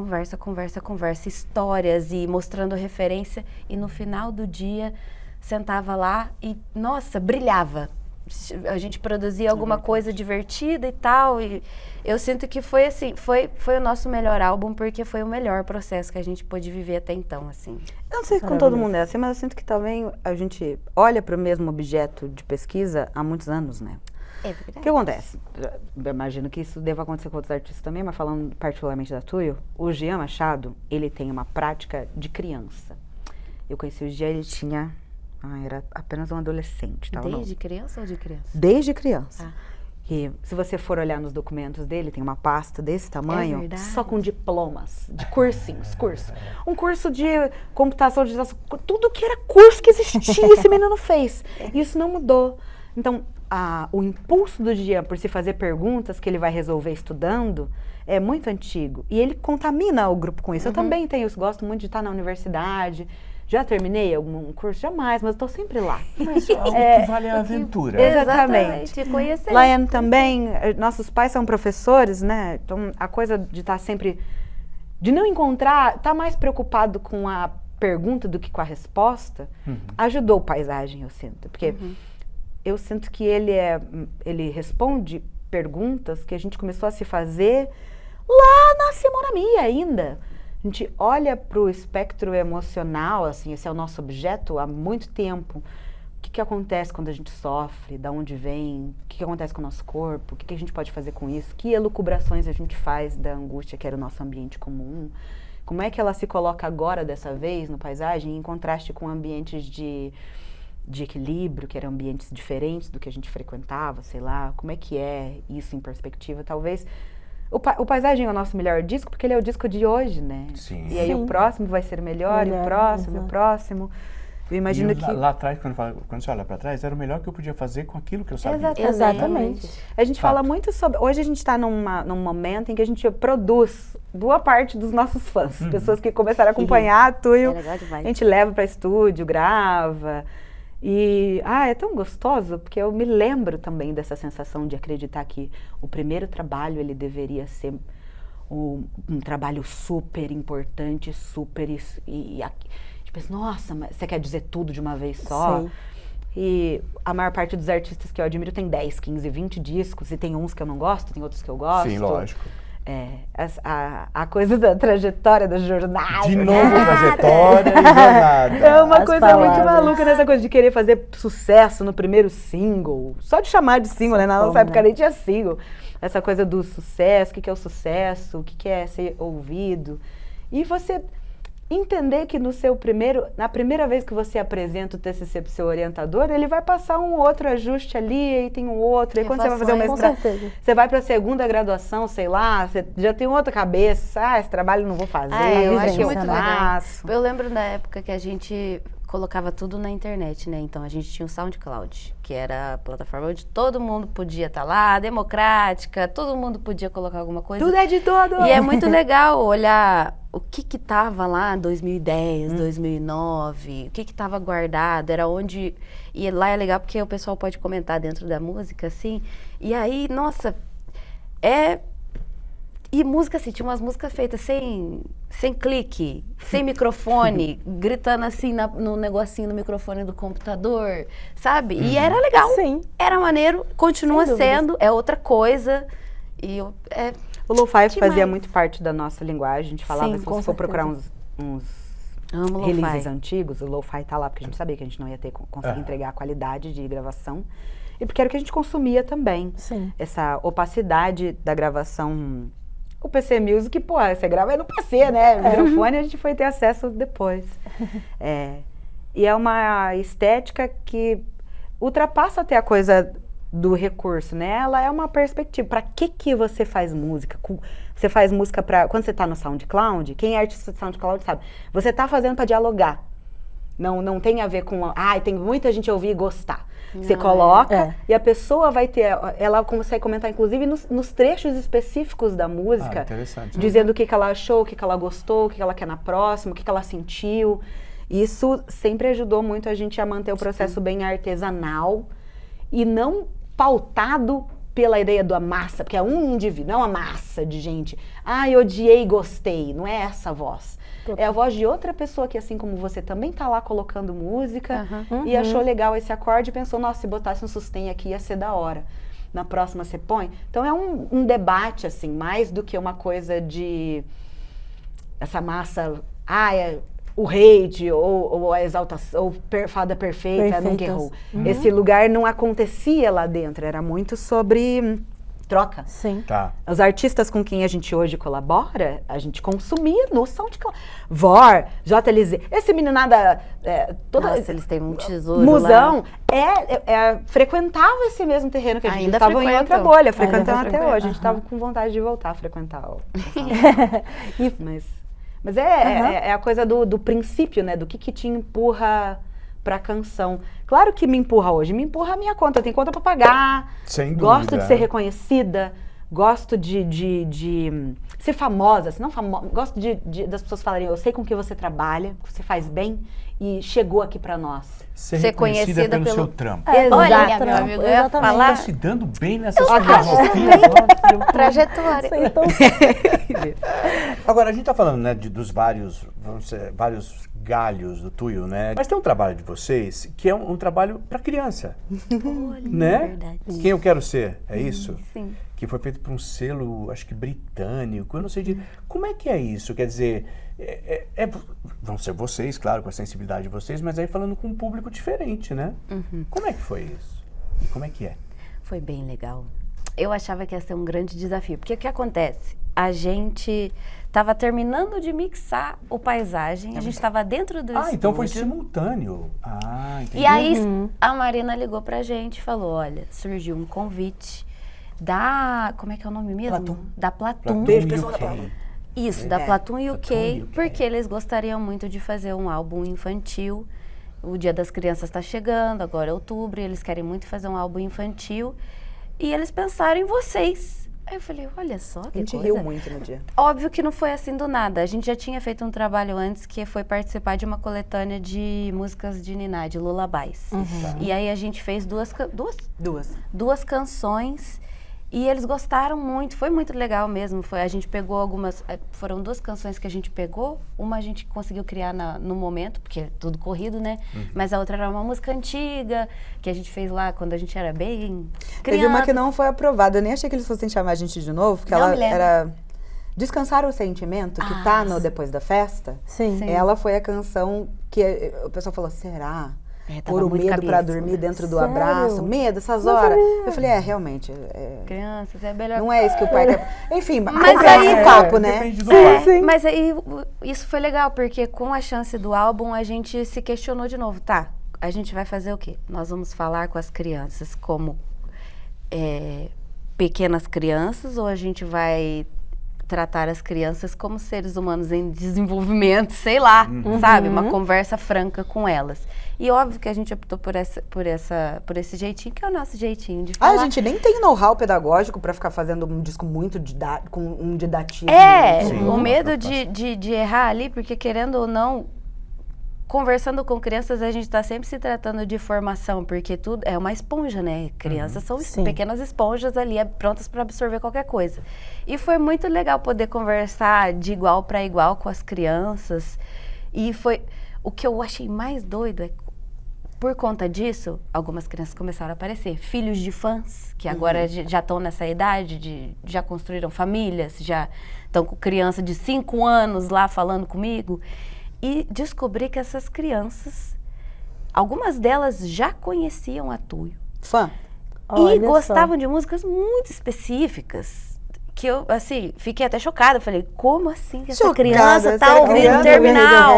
histórias e mostrando referência, e no final do dia sentava lá e, nossa, brilhava. A gente produzia alguma coisa divertida e tal, e eu sinto que foi assim, foi o nosso melhor álbum, porque foi o melhor processo que a gente pôde viver até então, assim. Eu não sei se com todo mundo é assim, mas eu sinto que também a gente olha para o mesmo objeto de pesquisa há muitos anos, né? É verdade. O que acontece? Eu imagino que isso deva acontecer com outros artistas também, mas falando particularmente da Tuyo, o Jean Machado, ele tem uma prática de criança. Eu conheci o Jean, ele tinha... era apenas um adolescente. Desde criança ou de criança? Desde criança. Ah. E se você for olhar nos documentos dele, tem uma pasta desse tamanho, só com diplomas, de cursinhos, um curso de computação, tudo que era curso que existia, esse menino fez. Isso não mudou. Então, o impulso do Jean por se fazer perguntas que ele vai resolver estudando é muito antigo. E ele contamina o grupo com isso. Eu também tenho isso, gosto muito de estar na universidade. Já terminei algum curso? Jamais, mas estou sempre lá. Mas o que vale é a aventura. Exatamente. Conhecer. Laiane também, nossos pais são professores, né? Então, a coisa de estar sempre... De não encontrar, estar mais preocupado com a pergunta do que com a resposta, ajudou o Paisagem, eu sinto. Porque eu sinto que ele responde perguntas que a gente começou a se fazer lá na Simoramia ainda. A gente olha para o espectro emocional, assim, esse é o nosso objeto há muito tempo. O que acontece quando a gente sofre? Da onde vem? O que acontece com o nosso corpo? O que a gente pode fazer com isso? Que elucubrações a gente faz da angústia que era o nosso ambiente comum? Como é que ela se coloca agora, dessa vez, no Paisagem, em contraste com ambientes de equilíbrio, que eram ambientes diferentes do que a gente frequentava, sei lá. Como é que é isso em perspectiva? Talvez... O Paisagem é o nosso melhor disco, porque ele é o disco de hoje, né? Sim. E aí o próximo vai ser melhor, e o próximo. Eu imagino que... Lá atrás, quando você olha para trás, era o melhor que eu podia fazer com aquilo que eu sabia. Exatamente. A gente fala muito sobre... Hoje a gente está num momento em que a gente produz boa parte dos nossos fãs. Pessoas que começaram a acompanhar a Tuyo. A gente leva para estúdio, grava... E, é tão gostoso, porque eu me lembro também dessa sensação de acreditar que o primeiro trabalho, ele deveria ser um trabalho super importante, tipo, nossa, mas você quer dizer tudo de uma vez só? Sim. E a maior parte dos artistas que eu admiro tem 10, 15, 20 discos, e tem uns que eu não gosto, tem outros que eu gosto. Sim, lógico. A coisa da trajetória, da jornada. De novo, trajetória e jornada. É uma coisa muito maluca nessa coisa de querer fazer sucesso no primeiro single. Só de chamar de single, né? Na nossa época nem tinha single. Essa coisa do sucesso, o que é o sucesso, o que é ser ouvido. E você entender que na primeira vez que você apresenta o TCC pro seu orientador, ele vai passar um outro ajuste ali, aí tem um outro, aí quando você vai fazer o mestrado, você vai pra segunda graduação, sei lá, você já tem outra cabeça, esse trabalho eu não vou fazer, eu o acho que eu muito faço? legal. Eu lembro da época que a gente colocava tudo na internet, né? Então a gente tinha o SoundCloud, que era a plataforma onde todo mundo podia estar lá, democrática, todo mundo podia colocar alguma coisa. Tudo é de todo! E é muito legal olhar o que tava lá em 2010, 2009, o que tava guardado, era onde... E lá é legal porque o pessoal pode comentar dentro da música, assim. E aí, nossa, E música, assim, tinha umas músicas feitas sem clique, sem microfone, gritando assim no negocinho no microfone do computador, sabe? E era legal, Sim. era maneiro, continua Sem dúvidas. sendo, é outra coisa. O lo-fi fazia Demais. muito parte da nossa linguagem, a gente falava, Sim, se com você for procurar certeza. uns Amo releases lo-fi. antigos, o lo-fi tá lá, porque a gente sabia que a gente não ia conseguir entregar a qualidade de gravação. E porque era o que a gente consumia também. Sim. Essa opacidade da gravação. O PC Music, pô, você grava no PC, né? O microfone a gente foi ter acesso depois. E é uma estética que ultrapassa até a coisa do recurso, né? Ela é uma perspectiva. Pra que você faz música? Você faz música quando você tá no SoundCloud, quem é artista do SoundCloud sabe, você tá fazendo pra dialogar. Não tem a ver com... tem muita gente ouvir e gostar. Você coloca e a pessoa vai ter... Ela consegue comentar, inclusive, nos trechos específicos da música. Interessante. Dizendo o que ela achou, o que ela gostou, o que ela quer na próxima, o que ela sentiu. Isso sempre ajudou muito a gente a manter o processo bem artesanal e não pautado pela ideia da massa, porque é um indivíduo, não é uma massa de gente. Eu odiei e gostei. Não é essa a voz. É a voz de outra pessoa que, assim como você, também tá lá colocando música e achou legal esse acorde e pensou, nossa, se botasse um sustain aqui ia ser da hora. Na próxima você põe. Então é um debate, assim, mais do que uma coisa de essa massa, o hate ou a exaltação, ou fada perfeita, nunca errou. Esse lugar não acontecia lá dentro, era muito sobre... troca. Sim. Tá. Os artistas com quem a gente hoje colabora, a gente consumia no SoundCloud. Vor, JLZ, esse meninada... Nossa, eles têm um tesouro Musão, lá. frequentava esse mesmo terreno que a gente Ainda estava em outra frequentam. bolha, frequentando Ainda até hoje. A gente estava com vontade de voltar a frequentar o Mas é a coisa do princípio, né? Do que te empurra pra canção. Claro que me empurra hoje, me empurra a minha conta. Eu tenho conta pra pagar. Sem dúvida. Gosto de ser reconhecida. Gosto de ser famosa. Se não famosa, gosto das pessoas falarem, eu sei com que você trabalha, que você faz bem e chegou aqui pra nós. Ser Ser reconhecida conhecida pelo pelo- seu trampo. Olha, Exato, meu amigo, eu ia exatamente. Tá falar se dando bem nessas Eu filosofias. trajetória. Sim, então, Agora, a gente tá falando, né, dos vários galhos do Tuyo, né? Mas tem um trabalho de vocês que é um trabalho para criança, né? Verdade. Quem eu quero ser, é isso? Sim. Que foi feito por um selo, acho que britânico, eu não sei de... Como é que é isso? Quer dizer, vão ser vocês, claro, com a sensibilidade de vocês, mas aí falando com um público diferente, né? Como é que foi isso? E como é que é? Foi bem legal. Eu achava que ia ser um grande desafio, porque o que acontece? A gente estava terminando de mixar o Paisagem, a gente estava dentro do estúdio. Então foi simultâneo. Entendi. E aí a Marina ligou pra gente e falou, olha, surgiu um convite da... Como é que é o nome mesmo? Platum. Da Platum. Beijo, pessoal da UK. Platum. Isso, da Platum UK, UK. porque eles gostariam muito de fazer um álbum infantil. O Dia das Crianças está chegando, agora é outubro, e eles querem muito fazer um álbum infantil. E eles pensaram em vocês. Aí eu falei, olha só que A gente coisa. riu muito no dia. Óbvio que não foi assim do nada. A gente já tinha feito um trabalho antes que foi participar de uma coletânea de músicas de Niná, de lullabies. E aí a gente fez duas canções e eles gostaram muito. Foi muito legal mesmo. A gente pegou algumas... Foram duas canções que a gente pegou. Uma a gente conseguiu criar no momento, porque é tudo corrido, né? Mas a outra era uma música antiga que a gente fez lá quando a gente era bem criança. Teve uma que não foi aprovada. Eu nem achei que eles fossem chamar a gente de novo, porque Não ela me lembro. era... Descansar o Sentimento, que tá no Depois da Festa. sim. Ela foi a canção que o pessoal falou, será? pôr o muito medo pra cabeça, dormir né? dentro do Sério? abraço, medo, essas horas. Eu falei, realmente, Crianças, é melhor. não é isso que o pai quer. Enfim, Mas aí aí- o papo, né? Depende do pai. Mas aí isso foi legal, porque com a chance do álbum a gente se questionou de novo. Tá, a gente vai fazer o quê? Nós vamos falar com as crianças como pequenas crianças ou a gente vai tratar as crianças como seres humanos em desenvolvimento, sei lá, sabe? Uma conversa franca com elas. E óbvio que a gente optou por esse jeitinho, que é o nosso jeitinho de falar. A gente nem tem know-how pedagógico pra ficar fazendo um disco muito com um didatismo. Sim, O uma medo preocupação. de errar ali, porque querendo ou não, conversando com crianças, a gente está sempre se tratando de formação, porque tudo é uma esponja, né? Crianças são Sim. pequenas esponjas ali, prontas para absorver qualquer coisa. E foi muito legal poder conversar de igual para igual com as crianças. E foi o que eu achei mais doido é por conta disso, algumas crianças começaram a aparecer. Filhos de fãs, que agora já estão nessa idade, já construíram famílias, já estão com criança de 5 anos lá falando comigo. E descobri que essas crianças, algumas delas já conheciam a Tuyo. Fã. E Olha gostavam de músicas muito específicas. Que eu, assim, fiquei até chocada. Falei, como assim que essa criança tá ouvindo Terminal?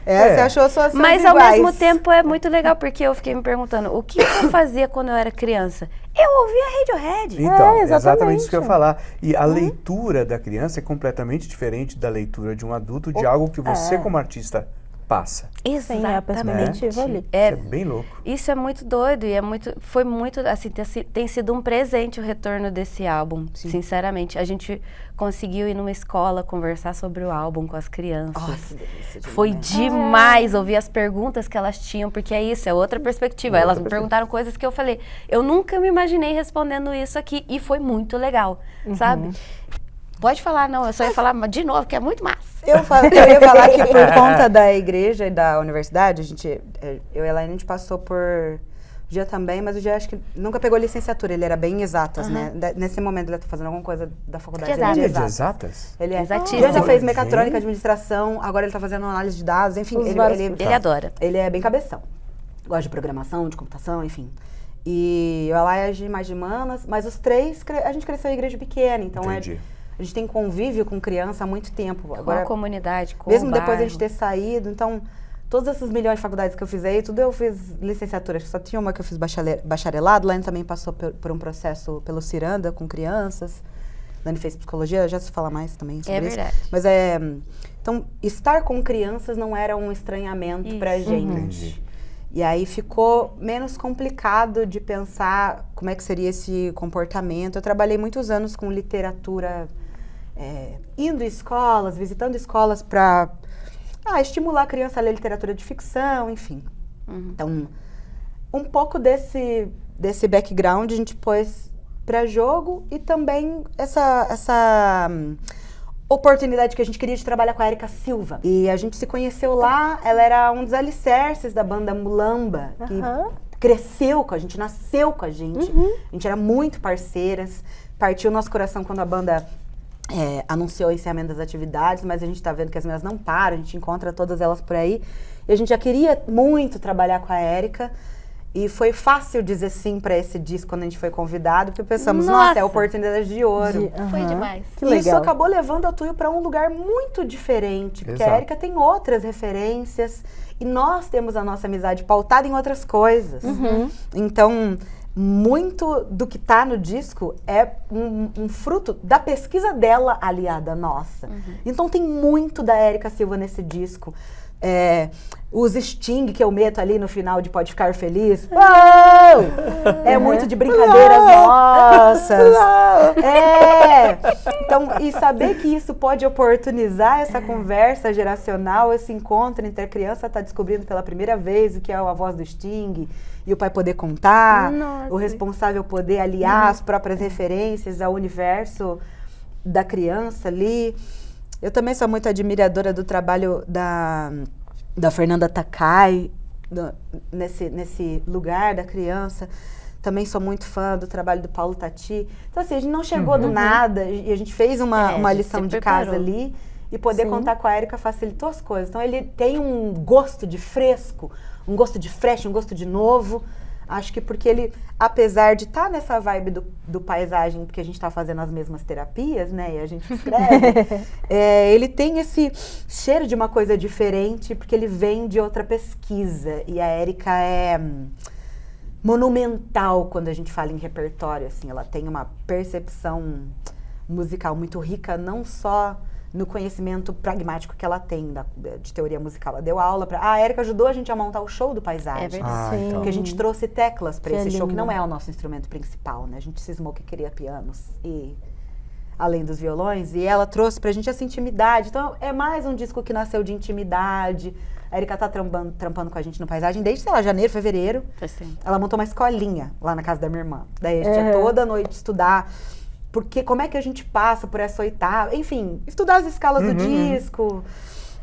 Você achou suas Mas iguais. ao mesmo tempo é muito legal, porque eu fiquei me perguntando, o que eu fazia quando eu era criança? Eu ouvia Radiohead. Então, É, exatamente isso que eu ia exatamente. falar. E a leitura da criança é completamente diferente da leitura de um adulto, de algo que você, como artista, passa. Sim, é a perspectiva ali. Isso é bem louco. Isso é muito doido e foi muito, assim, tem sido um presente o retorno desse álbum, sinceramente. A gente conseguiu ir numa escola conversar sobre o álbum com as crianças. Nossa, delícia Foi demais ouvir as perguntas que elas tinham, porque é isso, é outra perspectiva. Elas me perguntaram coisas que eu falei, eu nunca me imaginei respondendo isso aqui e foi muito legal, sabe? Pode falar, não, eu só ia falar de novo, que é muito massa. Eu ia falar que por conta da igreja e da universidade, eu e a Elaine, a gente passou por o Jean também, mas o Jean acho que nunca pegou licenciatura, ele era bem exatas, né? Nesse momento ele tá fazendo alguma coisa da faculdade. De ele é Ele é de exatas. exatas? Ele é. Exatíssimo. Ele já fez Gente. mecatrônica, administração, agora ele tá fazendo análise de dados, enfim, Os ele Ele adora. é bem cabeção. Gosta de programação, de computação, enfim. E o Elaine é mais de humanas, mas os três, a gente cresceu em igreja pequena, então Entendi. a gente tem convívio com criança há muito tempo. Com Agora, a comunidade, com mesmo o depois de a bairro. gente ter saído, então, todas essas milhões de faculdades que eu fiz aí, tudo eu fiz licenciatura. Só tinha uma que eu fiz bacharelado, Lani também passou por um processo pelo Ciranda com crianças. Lani fez psicologia, já se fala mais também sobre isso. verdade. Mas então, estar com crianças não era um estranhamento pra Isso. gente. Entendi. E aí ficou menos complicado de pensar como é que seria esse comportamento. Eu trabalhei muitos anos com literatura, indo em escolas, visitando escolas para estimular a criança a ler literatura de ficção, enfim. Então, um pouco desse background a gente pôs para jogo e também essa oportunidade que a gente queria de trabalhar com a Érica Silva. E a gente se conheceu lá, ela era um dos alicerces da banda Mulamba, que cresceu com a gente, nasceu com a gente. A gente era muito parceiras, partiu o nosso coração quando a banda anunciou o encerramento das atividades, mas a gente tá vendo que as meninas não param, a gente encontra todas elas por aí. E a gente já queria muito trabalhar com a Érica. E foi fácil dizer sim para esse disco quando a gente foi convidado, porque pensamos, nossa, é a oportunidade de ouro. Foi demais. Que E isso legal. acabou levando a Tuyo para um lugar muito diferente, porque a Exato. Érica tem outras referências e nós temos a nossa amizade pautada em outras coisas. Então, muito do que tá no disco é um fruto da pesquisa dela aliada à nossa. Então tem muito da Érica Silva nesse disco. Os Sting que eu meto ali no final de Pode Ficar Feliz. É muito de brincadeiras nossas. Então, e saber que isso pode oportunizar essa conversa geracional, esse encontro entre a criança tá descobrindo pela primeira vez o que é a voz do Sting e o pai poder contar, Nossa. o responsável poder aliar as próprias referências ao universo da criança ali. Eu também sou muito admiradora do trabalho da Fernanda Takai, nesse lugar da criança. Também sou muito fã do trabalho do Paulo Tati. Então, assim, a gente não chegou do nada e a gente fez uma a gente lição se de casa preparou. ali. e poder Sim. contar com a Érica facilitou as coisas. Então ele tem um gosto de fresco, um gosto de fresh, um gosto de novo. Acho que porque ele, apesar de estar nessa vibe do paisagem, porque a gente está fazendo as mesmas terapias, né, e a gente escreve, ele tem esse cheiro de uma coisa diferente, porque ele vem de outra pesquisa. E a Érica é monumental quando a gente fala em repertório, assim, ela tem uma percepção musical muito rica, não só no conhecimento pragmático que ela tem de teoria musical. Ela deu aula para... A Érica ajudou a gente a montar o show do Paisagem. É verdade. Sim. Porque a gente trouxe teclas para Que esse show, que lindo. não é o nosso instrumento principal, né? A gente cismou que queria pianos e além dos violões, e ela trouxe pra gente essa intimidade. Então, é mais um disco que nasceu de intimidade. A Érica tá trampando com a gente no Paisagem desde, sei lá, janeiro, fevereiro. Assim. Ela montou uma escolinha lá na casa da minha irmã. Daí a gente ia toda noite estudar, porque como é que a gente passa por essa oitava, enfim, estudar as escalas do disco.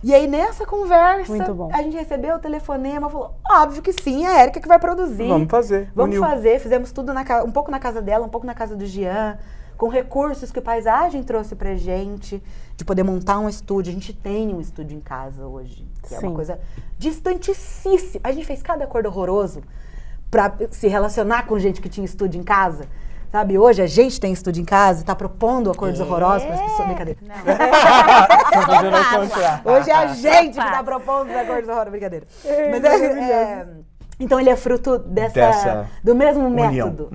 E aí, nessa conversa, Muito bom. a gente recebeu o telefonema, falou, óbvio que sim, é a Érica que vai produzir. Vamos fazer. Vamos Uniu. fazer, fizemos tudo um pouco na casa dela, um pouco na casa do Jean, com recursos que o Paisagem trouxe pra gente, de poder montar um estúdio. A gente tem um estúdio em casa hoje, que é Sim. uma coisa distantíssima. A gente fez cada acordo horroroso pra se relacionar com gente que tinha estúdio em casa. Sabe, hoje a gente tem estúdio em casa e tá propondo acordos horrorosos para as pessoas. Brincadeira. Tá fazendo ao contrário. Hoje é a gente que tá propondo os acordos horrorosos. Brincadeira. Mas então ele é fruto do mesmo União. método.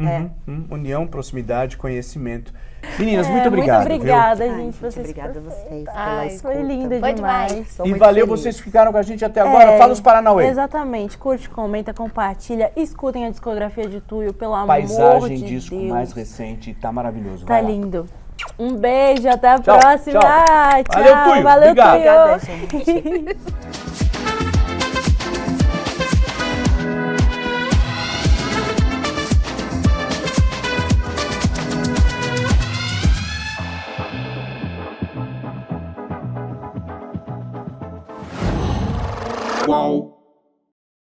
União, proximidade, conhecimento. Meninas, muito obrigado. Muito obrigada, Ai, gente. Vocês obrigada a perfeitas. vocês pela Ai, escuta. Foi lindo Foi demais. demais. Sou E muito valeu feliz. vocês que ficaram com a gente até agora. Fala os Paranauê. Exatamente. Curte, comenta, compartilha. Escutem a discografia de Tuyo, pelo amor Paisagem, de disco Deus. mais recente. Tá maravilhoso. Tá Vai lá. lindo. Um beijo, até a Tchau, próxima. tchau. Tchau. Valeu, Tuyo. Valeu, Obrigado. Tuyo. Obrigada, gente. Qual?